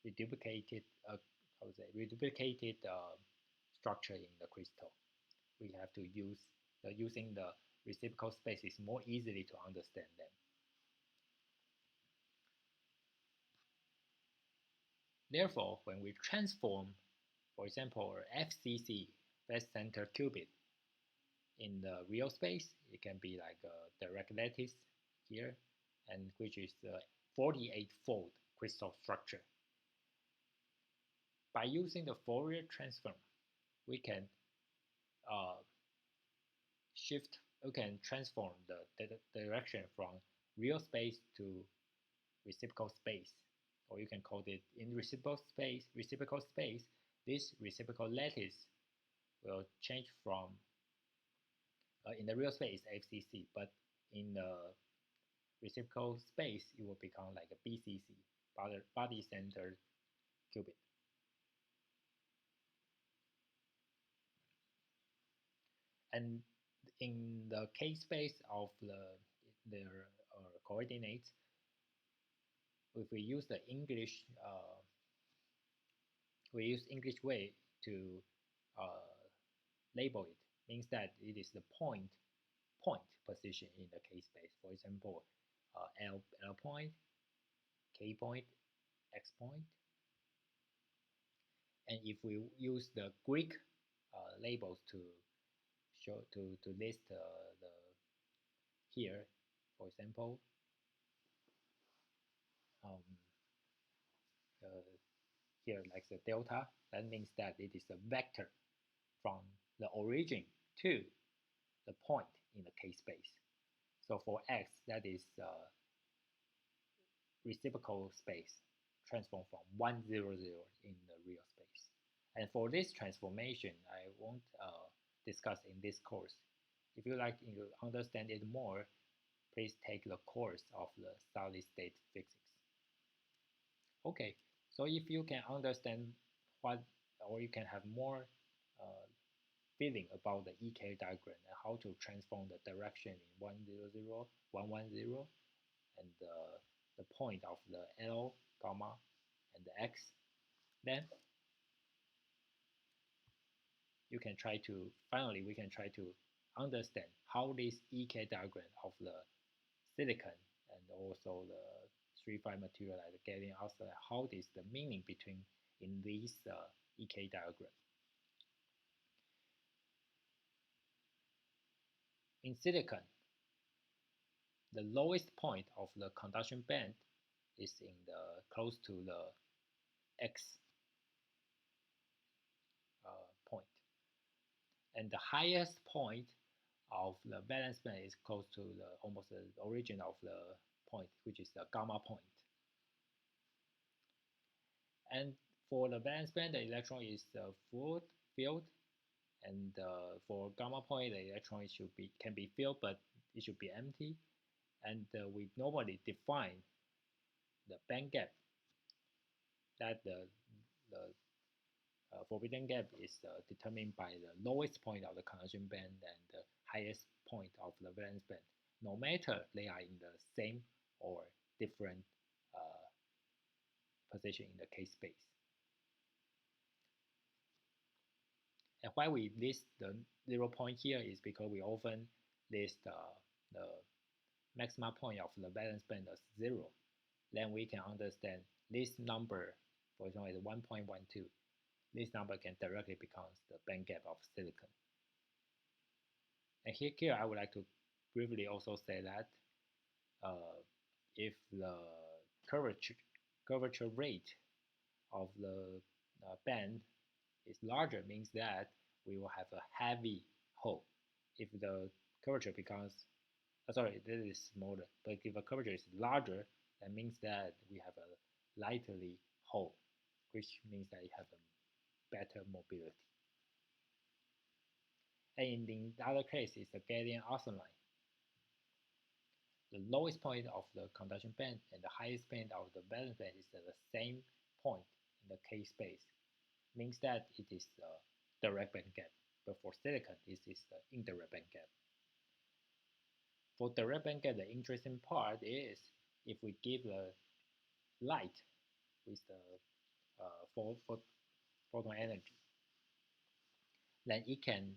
reduplicated structure in the crystal. We have to use using the reciprocal space is more easily to understand them. Therefore, when we transform, for example, FCC, phase center qubit, in the real space, it can be like a direct lattice here, and which is the 48-fold crystal structure. By using the Fourier transform, we can transform the direction from real space to reciprocal space, or you can call it in reciprocal space. This reciprocal lattice will change from in the real space FCC, but in the reciprocal space it will become like a BCC, body centered qubit. And in the K space of their coordinates, if we use the English, we use English way to label it, means that it is the point position in the K space. For example, L point, K point, X point. And if we use the Greek labels to list the here, for example, here like the delta, that means that it is a vector from the origin to the point in the K space. So for X, that is reciprocal space transformed from 1, 0, 0 in the real space. And for this transformation, I won't discuss in this course. If you like to understand it more, please take the course of the solid state physics. Okay, so if you can understand what or you can have more feeling about the EK diagram and how to transform the direction in 100, 110, and the point of the L, gamma, and the X, then we can try to understand how this EK diagram of the silicon and also the 3,5 material like the gallium arsenide, how is the meaning between in these EK diagram. In silicon, the lowest point of the conduction band is in the close to the X point, and the highest point of the valence band is close to the almost the origin of the point, which is the gamma point. And for the valence band, the electron is filled, and for gamma point, the electron can be filled, but it should be empty. And we normally define the band gap, that the forbidden gap is determined by the lowest point of the conduction band and the highest point of the valence band, no matter they are in the same or different position in the K space. And why we list the 0 point here is because we often list the maximum point of the valence band as 0. Then we can understand this number, for example, is 1.12. This number can directly become the band gap of silicon. And here I would like to briefly also say that if the curvature rate of the band is larger, means that we will have a heavy hole. If the curvature becomes, sorry, this is smaller, but if the curvature is larger, that means that we have a lightly hole, which means that you have a better mobility. And in the other case, it's the gallium arsenide. The lowest point of the conduction band and the highest point of the valence band is at the same point in the K space, means that it is a direct band gap. But for silicon, this is the indirect band gap. For direct band gap, the interesting part is if we give the light with the photon energy, then it can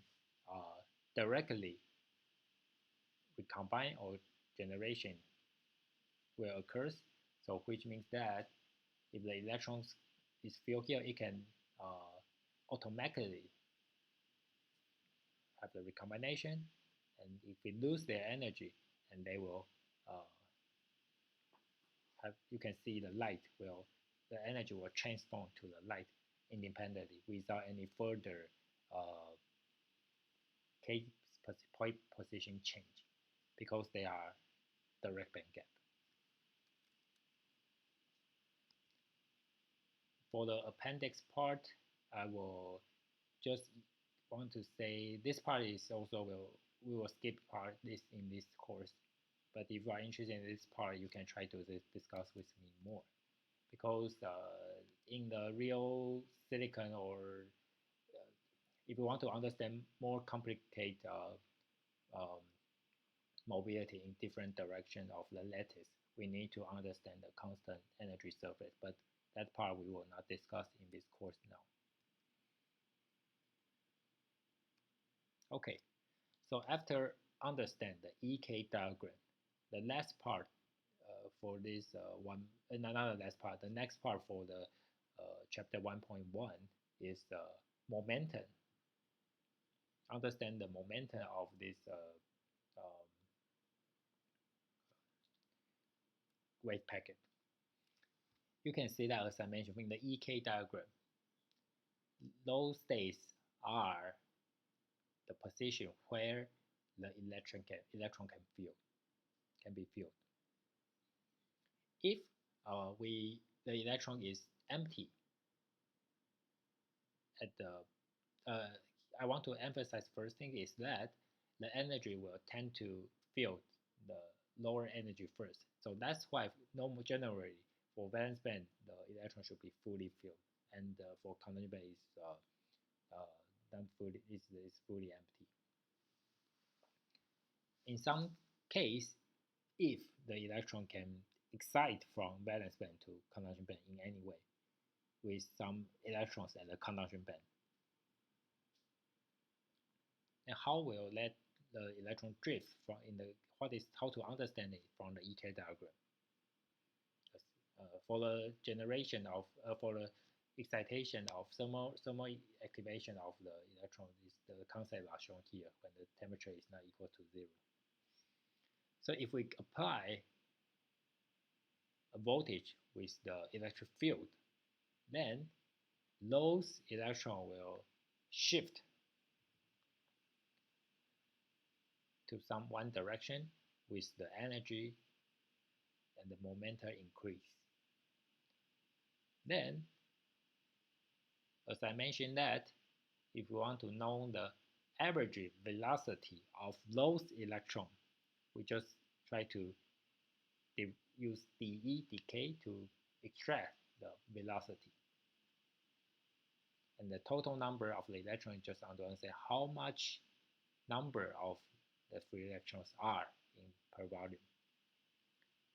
directly recombine or generation will occur. So which means that if the electrons is filled here, it can automatically have the recombination, and if we lose their energy, and they will you can see the energy will transform to the light independently without any further K point position change, because they are direct band gap. For the appendix part, I will just want to say this part is also we will skip part in this course. But if you are interested in this part, you can try to discuss with me more, because in the real silicon, or if you want to understand more complicated mobility in different directions of the lattice, we need to understand the constant energy surface. But that part we will not discuss in this course now. Okay, so after understand the EK diagram, the last part for this another last part, the next part for the chapter 1.1 is the momentum. Understand the momentum of this wave packet. You can see that, as I mentioned, in the EK diagram, those states are the position where the electron can be filled. If the electron is empty at the I want to emphasize first thing is that the energy will tend to fill the lower energy first. So that's why generally for valence band the electron should be fully filled and for conduction band is fully empty. In some case, if the electron can excite from valence band to conduction band in any way, with some electrons at the conduction band, and how will let the electron drift from how to understand it from the EK diagram? For the generation of for the excitation of thermal activation of the electron, is the concept are shown here when the temperature is not equal to 0. So if we apply a voltage with the electric field, then those electrons will shift to some one direction with the energy and the momentum increase. Then, as I mentioned that, if we want to know the average velocity of those electrons, we just try to use dE decay to extract the velocity. And the total number of the electrons just to understand how much number of the free electrons are in per volume.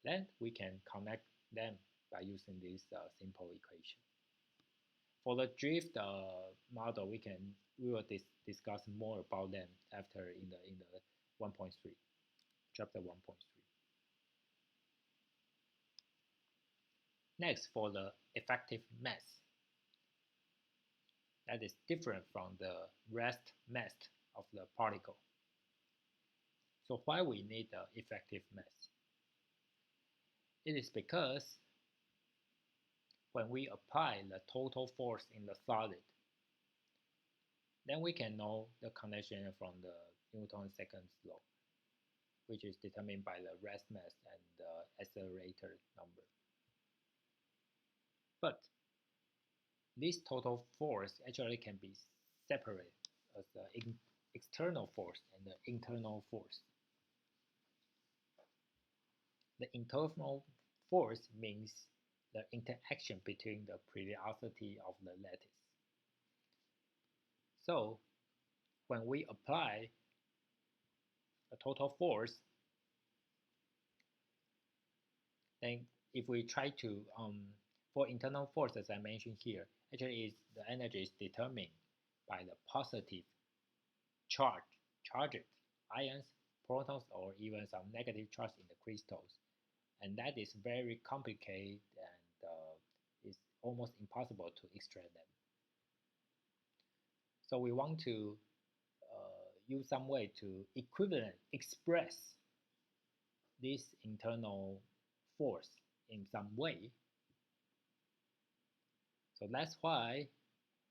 Then we can connect them by using this simple equation. For the drift model, we will discuss more about them after in the 1.3, chapter 1.3. Next, for the effective mass, that is different from the rest mass of the particle. So why we need the effective mass? It is because when we apply the total force in the solid, then we can know the connection from the Newton's second law, which is determined by the rest mass and the accelerator number. But this total force actually can be separated as the external force and the internal force. The internal force means the interaction between the periodicity of the lattice. So when we apply a total force, then if we try to for internal force, as I mentioned here, actually the energy is determined by the positive charged ions, protons, or even some negative charge in the crystals, and that is very complicated and it's almost impossible to extract them. So we want to use some way to express this internal force in some way. So that's why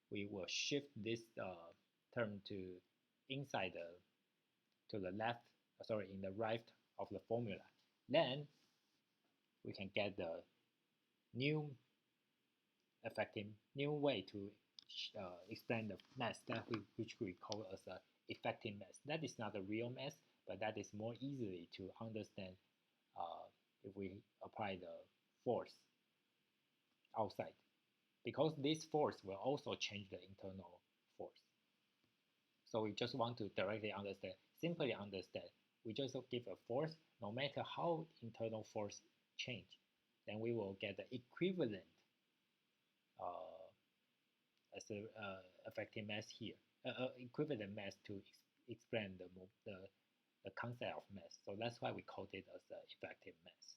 we will shift this term to inside to the left, in the right of the formula. Then we can get the new way to explain the mass which we call as a effective mass. That is not a real mass, but that is more easily to understand if we apply the force outside, because this force will also change the internal force. So we just want to directly understand, simply understand. We just give a force, no matter how internal force change, then we will get the equivalent as a effective mass here, equivalent mass to explain the concept of mass. So that's why we called it as the effective mass.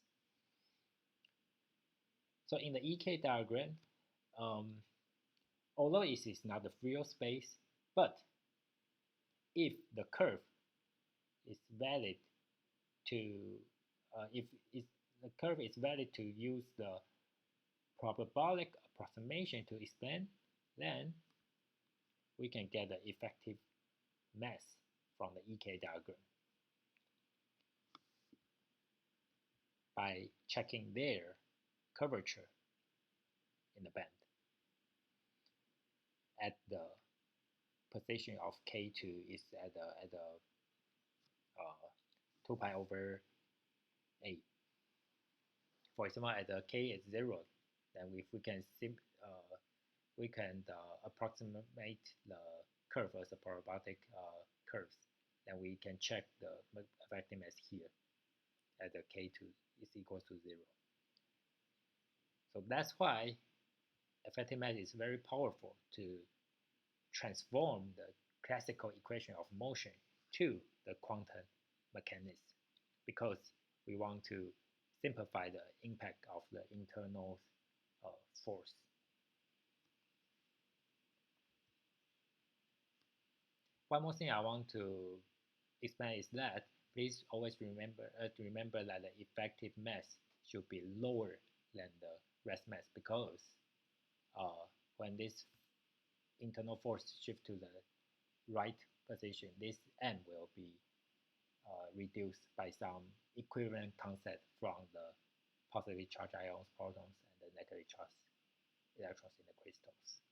So in the EK diagram, although it is not the free space, but if the curve is valid to the curve is valid to use the parabolic approximation to explain, then we can get the effective mass from the EK diagram by checking their curvature in the band at the position of K2 is at the 2 pi over 8. For example, at the K is 0, then if we can we can approximate the curve as a parabotic curves. Then we can check the effectiveness here at the k2 is equal to 0. So that's why effectiveness is very powerful to transform the classical equation of motion to the quantum mechanics, because we want to simplify the impact of the internal force. One more thing I want to explain is that please always remember that the effective mass should be lower than the rest mass, because when this internal force shift to the right position, this m will be reduced by some equivalent concept from the positively charged ions, protons, and the negatively charged electrons in the crystals.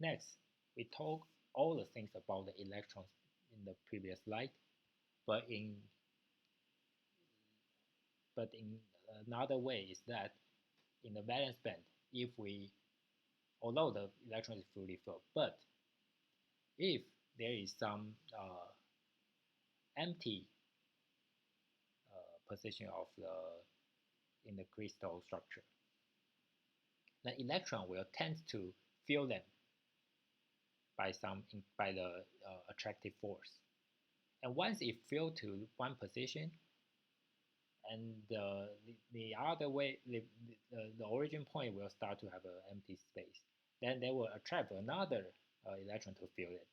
Next, we talk all the things about the electrons in the previous slide, but in another way is that in the valence band, if we, although the electron is fully filled, but if there is some empty position of in the crystal structure, the electron will tend to fill them by the attractive force. And once it fills to one position, and the other way, the origin point will start to have an empty space, then they will attract another electron to fill it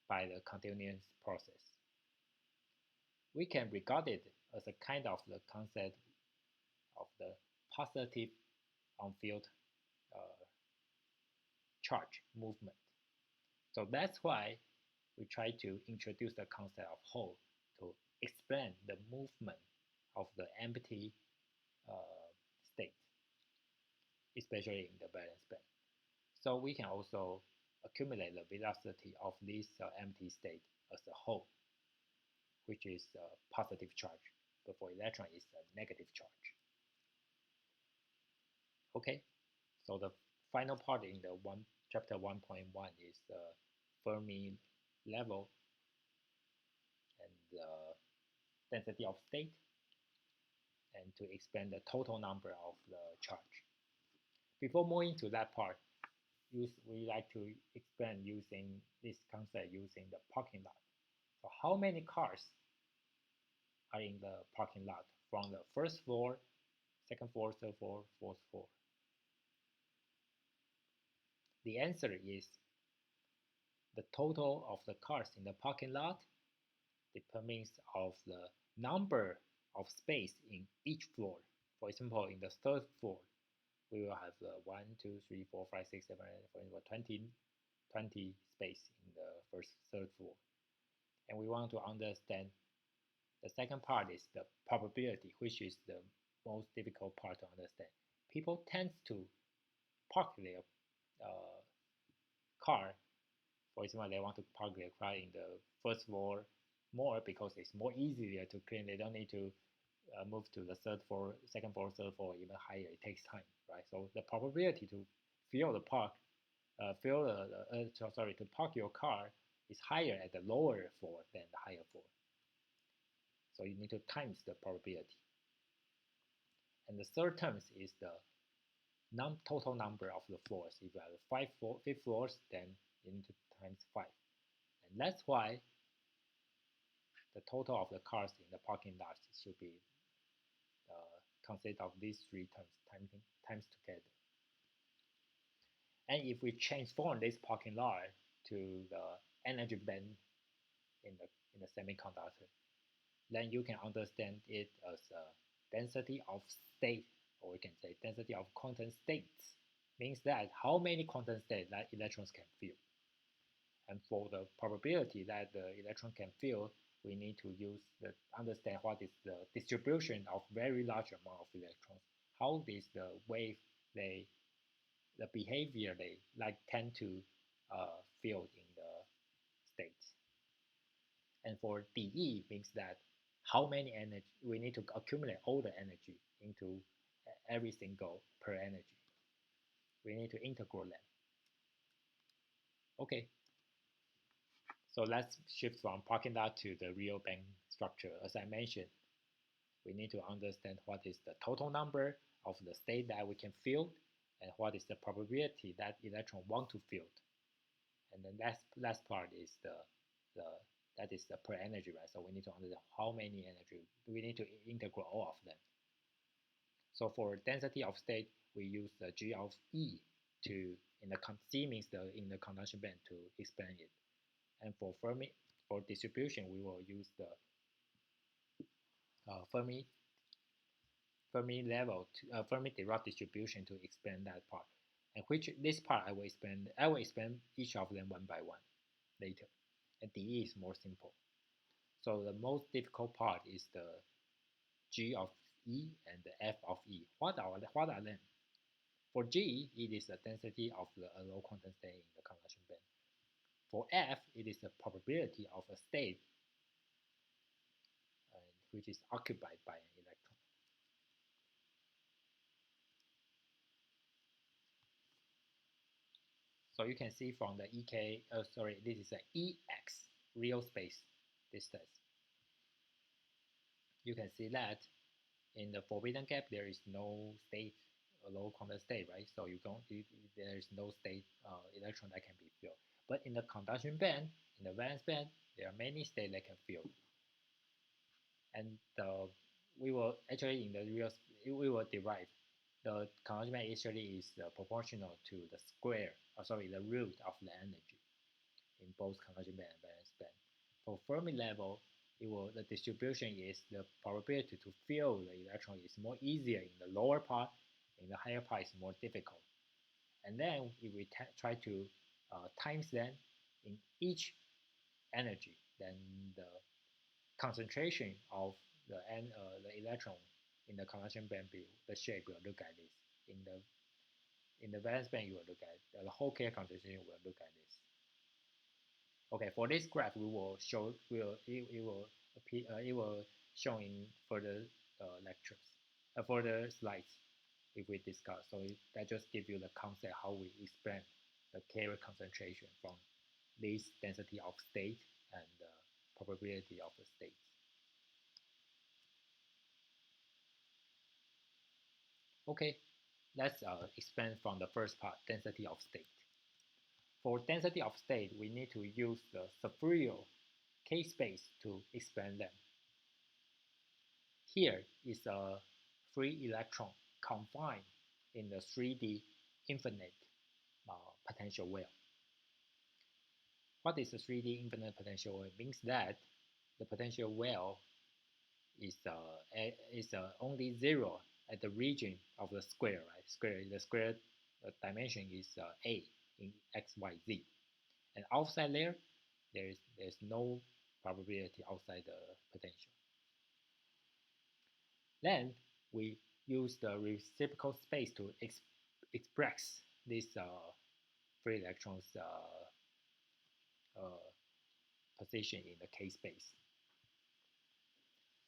by the continuous process. We can regard it as a kind of the concept of the positive unfilled charge movement. So that's why we try to introduce the concept of Hall to explain the movement of the empty state, especially in the valence band. So we can also accumulate the velocity of this empty state as a whole, which is a positive charge, but for electron is a negative charge. Okay, so the final part in the chapter 1.1 is the Fermi level and the density of state, and to explain the total number of the charge. Before moving to that part, we like to explain using this concept using the parking lot. So how many cars are in the parking lot from the first floor, second floor, third floor, fourth floor? The answer is the total of the cars in the parking lot determines of the number of space in each floor. For example, in the third floor, we will have 1, 2, 3, 4, 5, 6, 7, 8, for example, 20 space in the third floor. And we want to understand the second part is the probability, which is the most difficult part to understand. People tend to park their car. For example, they want to park their car in the first floor more because it's more easier to clean. They don't need to move to the third floor, second floor, third floor, even higher. It takes time, right? So the probability to fill the park, to park your car is higher at the lower floor than the higher floor. So you need to times the probability. And the third term is the total number of the floors. If you have 5 floors, then you need to times 5. And that's why the total of the cars in the parking lot should be consist of these 3 terms times together. And if we transform this parking lot to the energy band in the semiconductor, then you can understand it as a density of state, or we can say density of quantum states. Means that how many quantum states that electrons can fill. And for the probability that the electron can fill, we need to understand what is the distribution of very large amount of electrons. How is the wave the behavior they tend to fill in the states. And for dE means that how many energy we need to accumulate all the energy into every single per energy. we need to integrate them. Okay, so let's shift from parking lot to the real bank structure. As I mentioned, we need to understand what is the total number of the state that we can fill and what is the probability that electron want to fill. And then last part is the that is the per energy, right? So we need to understand how many energy we need to integrate all of them. So for density of state, we use the G of E to C means in the conduction band to explain it. And for distribution, we will use the Fermi level Fermi Dirac distribution to explain that part. And this part I will explain each of them one by one later. And DE is more simple. So the most difficult part is the G of E and the F of E. What are them? For G, it is the density of the low quantum state in the conduction band. For F, it is the probability of a state which is occupied by an electron. So you can see from the this is an EX, real space distance. You can see that in the forbidden gap, there is no state, a low quantum state, right? So there is no state electron that can be filled. But in the conduction band, in the valence band, there are many states that can fill. And we will actually we will derive the conduction band actually is proportional to the root of the energy in both conduction band and valence band. For Fermi level, the distribution is the probability to fill the electron is more easier in the lower part, in the higher part is more difficult. And then if we try to times them in each energy, then the concentration of the electron in the conduction band, the shape will look like this. In the valence band, you will look at the whole K concentration will look like this. Okay, for this graph, it will show show in further lectures, further slides if we discuss. So that just gives you the concept how we explain the carrier concentration from this density of state and the probability of the states. Okay, let's expand from the first part, density of state. For density of state, we need to use the Spherical K-space to explain them. Here is a free electron confined in the 3D infinite potential well. What is a 3D infinite potential well? It means that the potential well is only zero at the region of the square, right? The square dimension is A in x, y, z, and outside there's no probability outside the potential. Then we use the reciprocal space to express this free electrons position in the K space.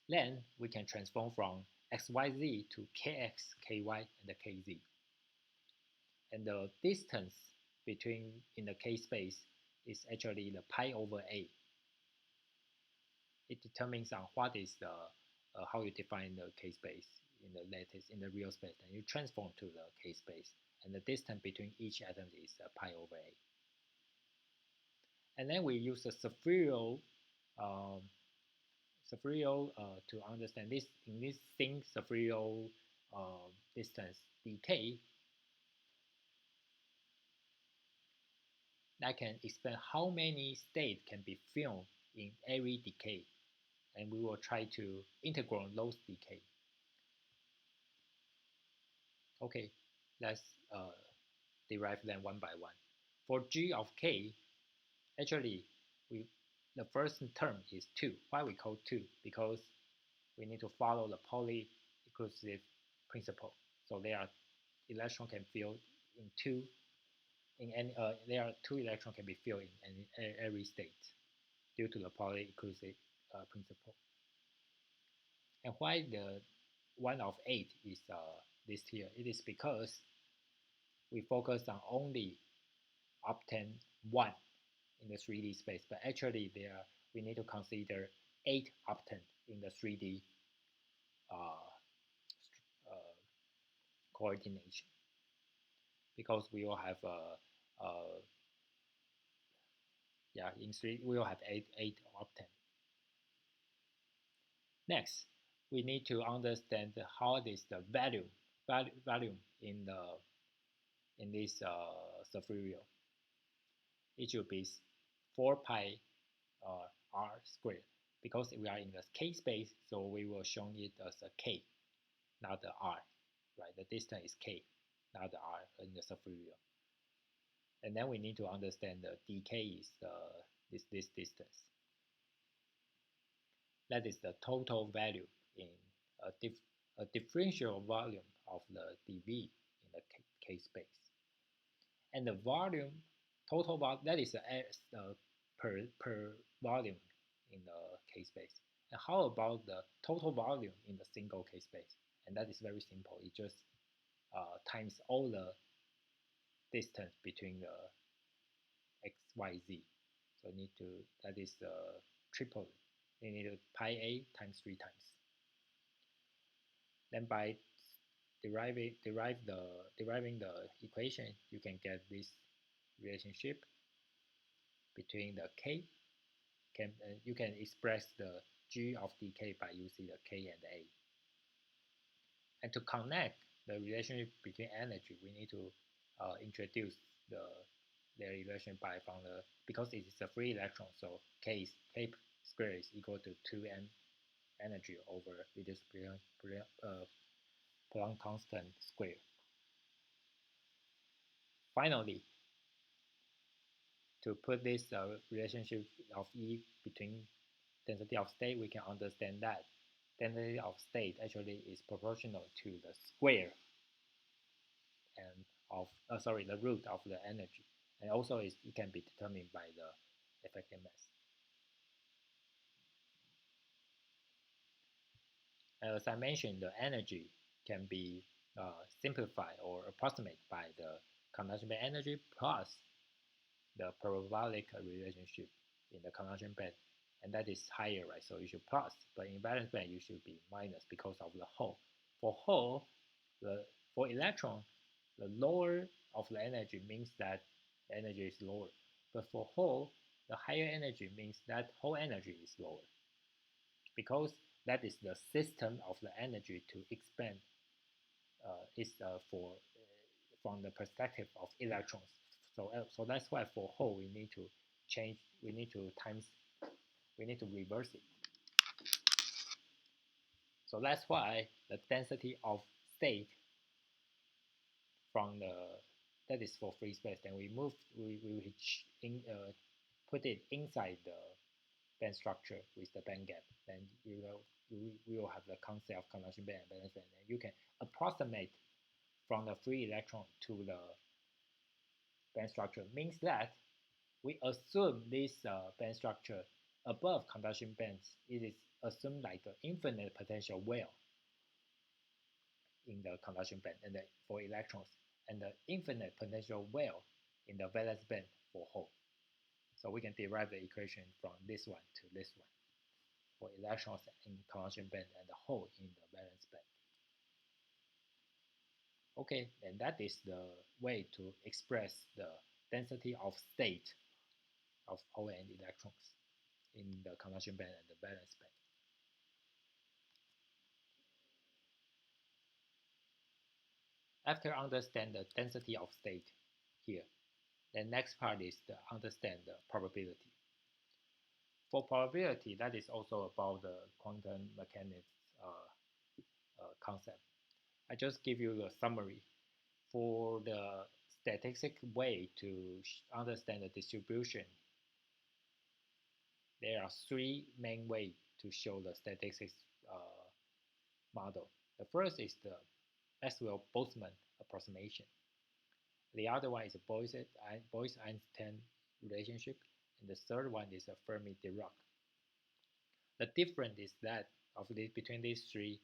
Then we can transform from xyz to kx, ky, and the kz. And the distance between in the K space is actually the pi over a. It determines on what is the how you define the K space in the lattice in the real space, and you transform to the K space, and the distance between each atom is pi over a. And then we use the Spherical to understand this. In this thin Spherical distance dk, that can explain how many states can be filled in every decay, and we will try to integrate those decay. Okay, let's derive them one by one. For G of K, actually the first term is 2. Why we call 2? Because we need to follow the Pauli exclusive principle. So there are electron can fill in 2 in any there are 2 electrons can be filled in every state due to the Pauli exclusive principle. And why the 1 of 8 is this here? It is because we focus on only obtain 1 in the 3D space, but actually we need to consider 8 octant in the 3D uh, uh, coordination, because we will have we will have 8 octant. Next, we need to understand how is the volume in this scenario. It should be 4 pi r squared, because we are in the k space, so we will show it as a k, not the r, right? The distance is k, not the r in the scenario. And then we need to understand the dk is this distance. That is the total value in a differential volume of the dv in the k space. And the volume, total volume, that is per volume in the k space. And how about the total volume in the single k space? And that is very simple. It just times all the distance between the x, y, z. So that is triple. You need to pi a times 3 times. Then by deriving the equation, you can get this relationship between the k. You can express the g of dk by using the k and a. And to connect the relationship between energy, we need to introduce their relation because it is a free electron, so k squared is equal to 2m energy over reduced Planck constant square. Finally, to put this relationship of E between density of state, we can understand that density of state actually is proportional to the square and of the root of the energy, and also it can be determined by the effective mass. As I mentioned, the energy can be simplified or approximated by the conduction band energy plus the parabolic relationship in the conduction band, and that is higher, right? So you should plus, but in valence band you should be minus because of the hole. For hole, for electron, the lower of the energy means that the energy is lower, but for hole, the higher energy means that whole energy is lower, because that is the system of the energy to expand is from the perspective of electrons. So that's why for hole we need to reverse it. So that's why the density of state that is for free space. Then we put it inside the band structure with the band gap. Then we will have the concept of conduction band and valence band. And you can approximate from the free electron to the band structure. Means that we assume this band structure above conduction bands, it is assumed like an infinite potential well in the conduction band and for electrons, and the infinite potential well in the valence band for hole. So we can derive the equation from this one to this one for electrons in conduction band and the hole in the valence band. Okay, and that is the way to express the density of state of hole and electrons in the conduction band and the valence band. After understand the density of state here, the next part is to understand the probability. For probability, that is also about the quantum mechanics concept. I just give you the summary. For the statistic way to understand the distribution, there are 3 main ways to show the statistics model. The first is the Maxwell-Boltzmann approximation. The other one is a Bose-Einstein relationship, and the third one is a Fermi-Dirac. The difference is that between these 3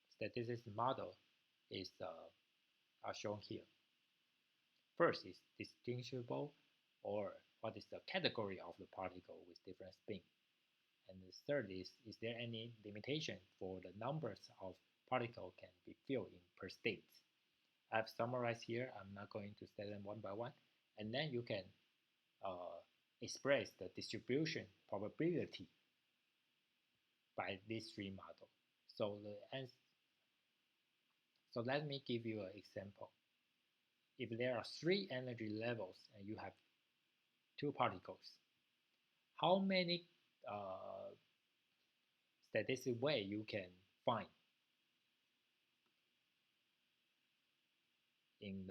statistics model is are shown here. First is distinguishable, or what is the category of the particle with different spin. And the third is there any limitation for the numbers of particles can be filled in per state? I've summarized here. I'm not going to say them one by one. And then you can express the distribution probability by these three models. So let me give you an example. If there are three energy levels and you have two particles, how many statistic way you can find in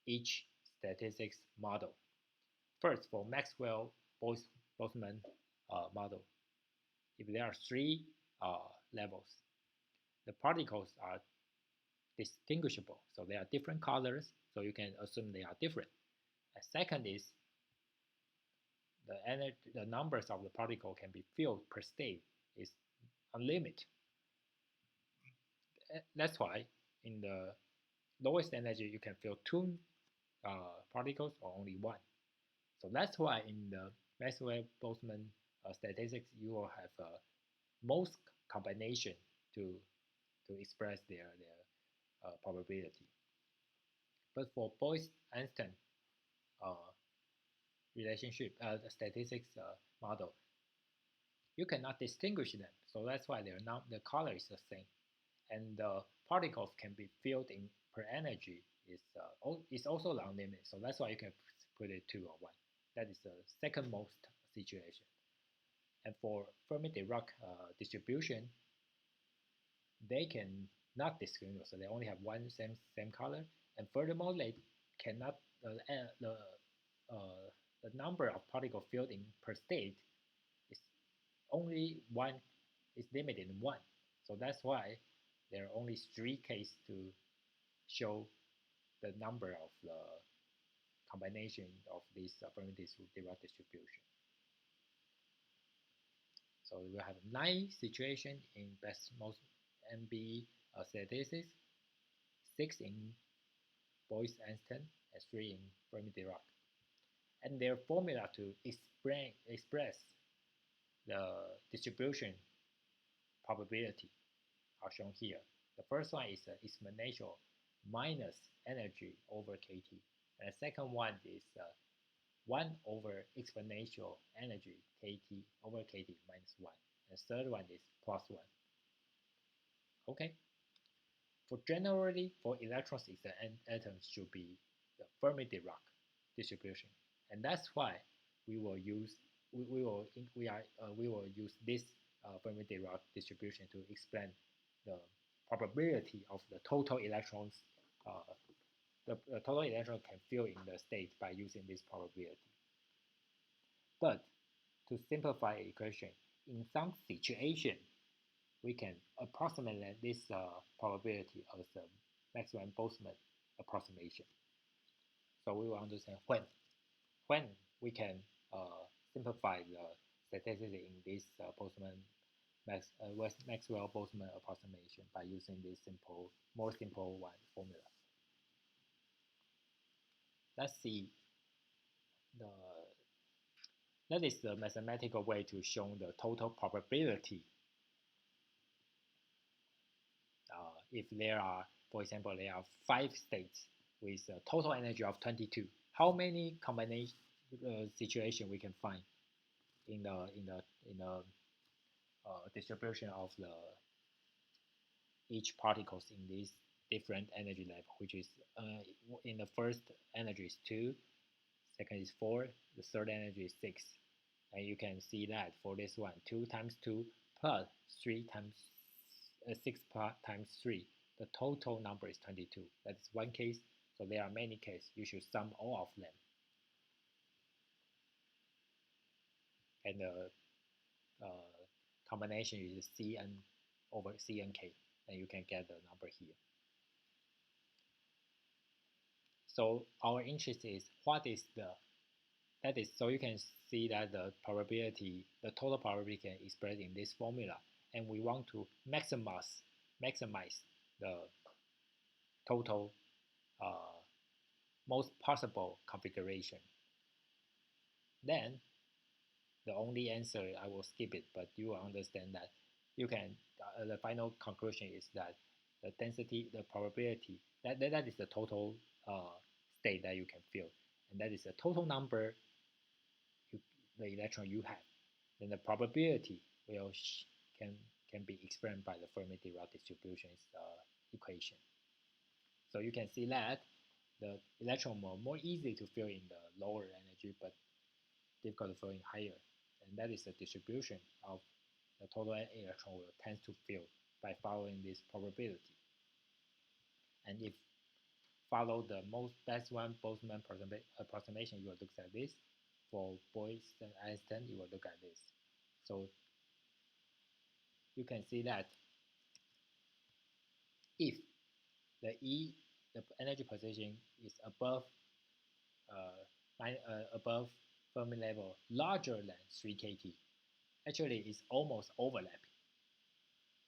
each statistics model? First, for Maxwell-Boltzmann model, if there are three levels, the particles are distinguishable, so they are different colors, so you can assume they are different. And second is the numbers of the particle can be filled per state is unlimited. That's why in the lowest energy you can fill two particles or only one. So that's why in the Maxwell-Boltzmann statistics you will have most combination to express their probability. But for Bose-Einstein relationship, the statistics model, you cannot distinguish them. So that's why the color is the same, and the particles can be filled in per energy is also unlimited. So that's why you can put it 2 or 1. That is the second most situation. And for Fermi-Dirac distribution, they can not distinguish, so they only have one same color. And furthermore, they cannot the number of particles filled in per state is only one, is limited in 1. So that's why there are only 3 cases to show the number of the combination of this Fermi-Dirac distribution. So we will have 9 situations in most MB statistics, 6 in Bose-Einstein, and 3 in Fermi-Dirac. And their formula to express the distribution probability are shown here. The first one is exponential minus energy over kT. And the second one is 1 over exponential energy kT over kT minus 1. And the third one is plus 1. Okay. For generally, for electrons and atoms should be the Fermi-Dirac distribution, and that's why we will use this Fermi-Dirac distribution to explain the probability of the total electrons. The total electron can fill in the state by using this probability. But to simplify the equation, in some situation, we can approximate this probability as the Maxwell-Boltzmann approximation. So we will understand when we can simplify the statistics in this Maxwell-Boltzmann approximation by using this more simple formula. Let's see. That is the mathematical way to show the total probability. If there are, for example, there are 5 states with a total energy of 22, how many combination situation we can find in the distribution of each particles in this different energy level, which is in the first energy is 2, second is 4, the third energy is 6. And you can see that for this one, 2 times 2 plus 3 times 6 times 3, the total number is 22. That's one case. So there are many cases. You should sum all of them. And the combination is Cn over Cnk, and you can get the number here. So our interest is what is so you can see that the total probability can express in this formula, and we want to maximize the total most possible configuration. Then the only answer, I will skip it, but you will understand that you can, the final conclusion is that the density, the probability, that is the total state that you can feel. And that is the total number, the electron you have. Then the probability will can be explained by the Fermi-Dirac distribution's equation. So you can see that the electron will more easy to fill in the lower energy, but difficult to fill in higher. And that is the distribution of the total electron will tend to fill by following this probability. And if follow the most best one Boltzmann approximation, you will look at this. For Boyce and Einstein, you will look at this. So you can see that if the energy position is above above Fermi level larger than 3 kT, actually it's almost overlapping.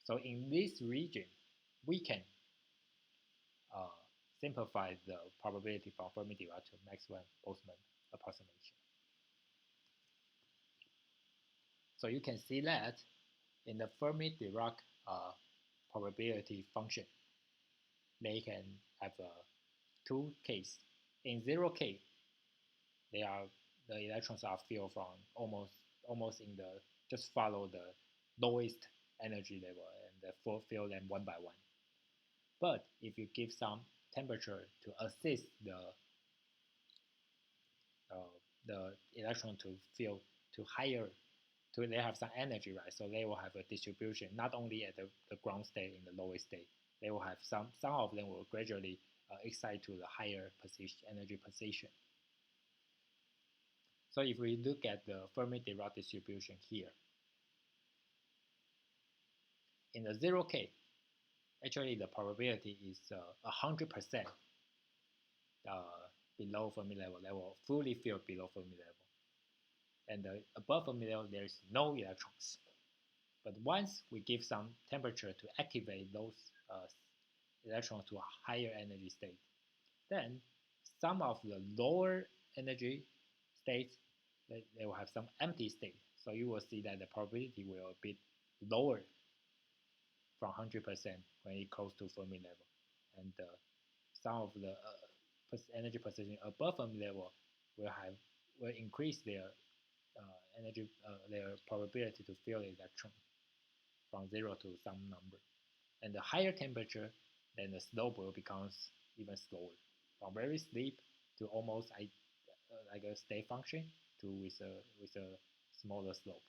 So in this region, we can simplify the probability from Fermi-Dirac to Maxwell-Boltzmann approximation. So you can see that in the Fermi-Dirac probability function, they can have two cases. In 0K, the electrons are filled from almost in the just follow the lowest energy level and fill them one by one. But if you give some temperature to assist the electron to fill to higher, they have some energy, right? So they will have a distribution not only at the ground state in the lowest state. They will have some of them will gradually excite to the higher energy position. So if we look at the Fermi-Dirac distribution here, in the 0K, actually the probability is 100% below Fermi level. They will fully fill below Fermi level. And above Fermi level, there is no electrons. But once we give some temperature to activate those electrons to a higher energy state, then some of the lower energy states, they will have some empty state. So you will see that the probability will be lower from 100% when it close to Fermi level. And some of the energy position above Fermi level will increase their energy, their probability to fill the electron from 0 to some number. And the higher temperature, then the slope will become even slower, from very steep to almost like a state function to with a smaller slope.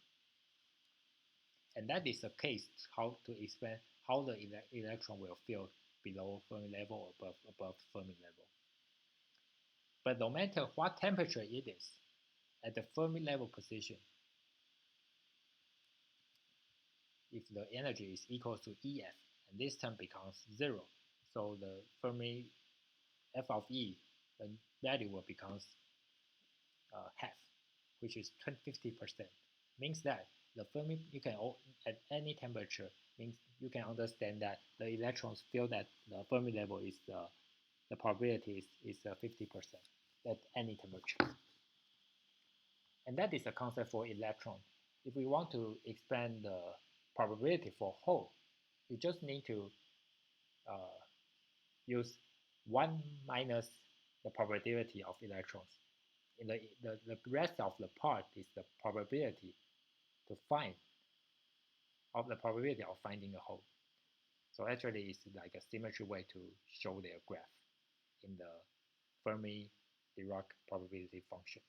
And that is the case how to explain how the electron will fill below Fermi level or above Fermi level. But no matter what temperature it is, at the Fermi level position, if the energy is equal to EF, and this term becomes 0, so the Fermi F of E, the value will become half, which is 50%. Means that the Fermi, you can at any temperature, means you can understand that the electrons feel that the Fermi level is the probability is 50% at any temperature. And that is the concept for electron. If we want to expand the probability for hole, you just need to use 1 minus the probability of electrons. In the rest of the part is the probability to find of the probability of finding a hole. So actually it's like a symmetry way to show their graph in the Fermi-Dirac probability function.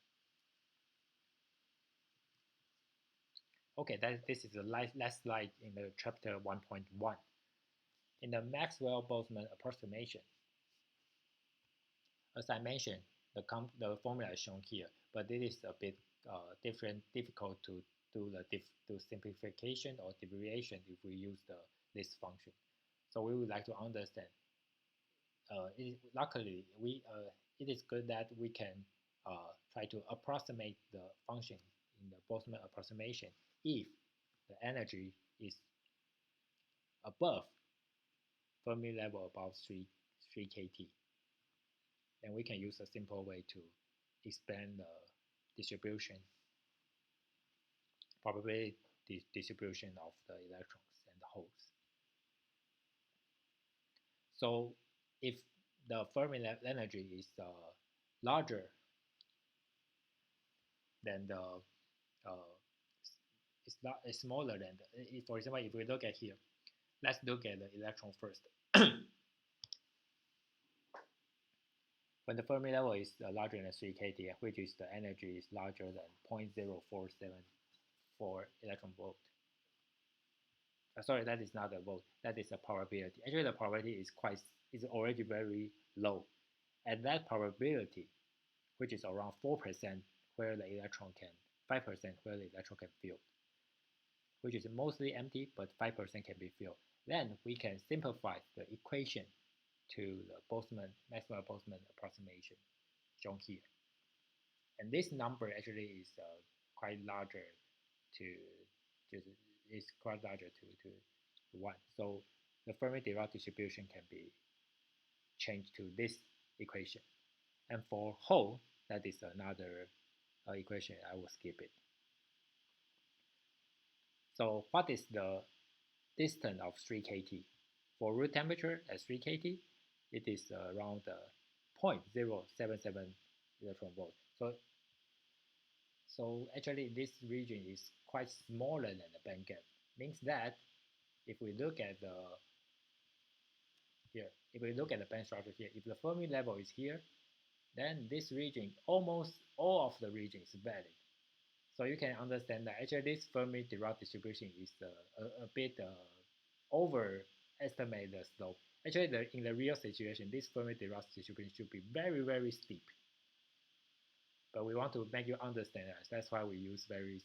Okay, this is the last slide in the chapter 1.1. In the Maxwell-Boltzmann approximation, as I mentioned, the formula is shown here, but it is a bit difficult to do the simplification or derivation if we use this function. So we would like to understand. Luckily, it is good that we can try to approximate the function in the Boltzmann approximation if the energy is above Fermi level above 3 kT. then we can use a simple way to explain the distribution, probability distribution of the electrons and the holes. So if the Fermi energy is larger than the it's smaller than the, for example, if we look at here, let's look at the electron first. When the Fermi level is larger than 3 kT, which is the energy is larger than 0.0474 electron volt. Sorry, that is not a volt. That is a probability. Actually, the probability is already very low. At that probability, which is around 4%, where the electron can 5% where the electron can fill, which is mostly empty, but 5% can be filled. Then we can simplify the equation to the Maxwell-Boltzmann approximation shown here. And this number actually is quite larger to 1. So the Fermi-Dirac distribution can be changed to this equation. And for hole, that is another equation. I will skip it. So what is the distance of 3 kT? For room temperature at 3 kT, it is around 0.077 electron volt. So actually this region is quite smaller than the band gap. Means that if we look at the band structure here, if the Fermi level is here, then this region, almost all of the region is valid. So you can understand that actually this Fermi-Dirac distribution is a bit overestimate the slope. Actually, in the real situation, this Fermi-Dirac distribution should be very, very steep. But we want to make you understand that. That's why we use very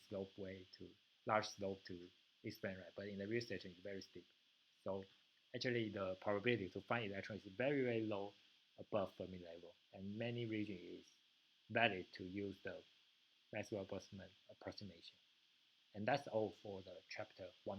large slope to explain, right? But in the real situation, it's very steep. So actually, the probability to find electrons is very, very low above Fermi level, and many regions is valid to use the Maxwell-Boltzmann approximation. And that's all for the chapter 1.1.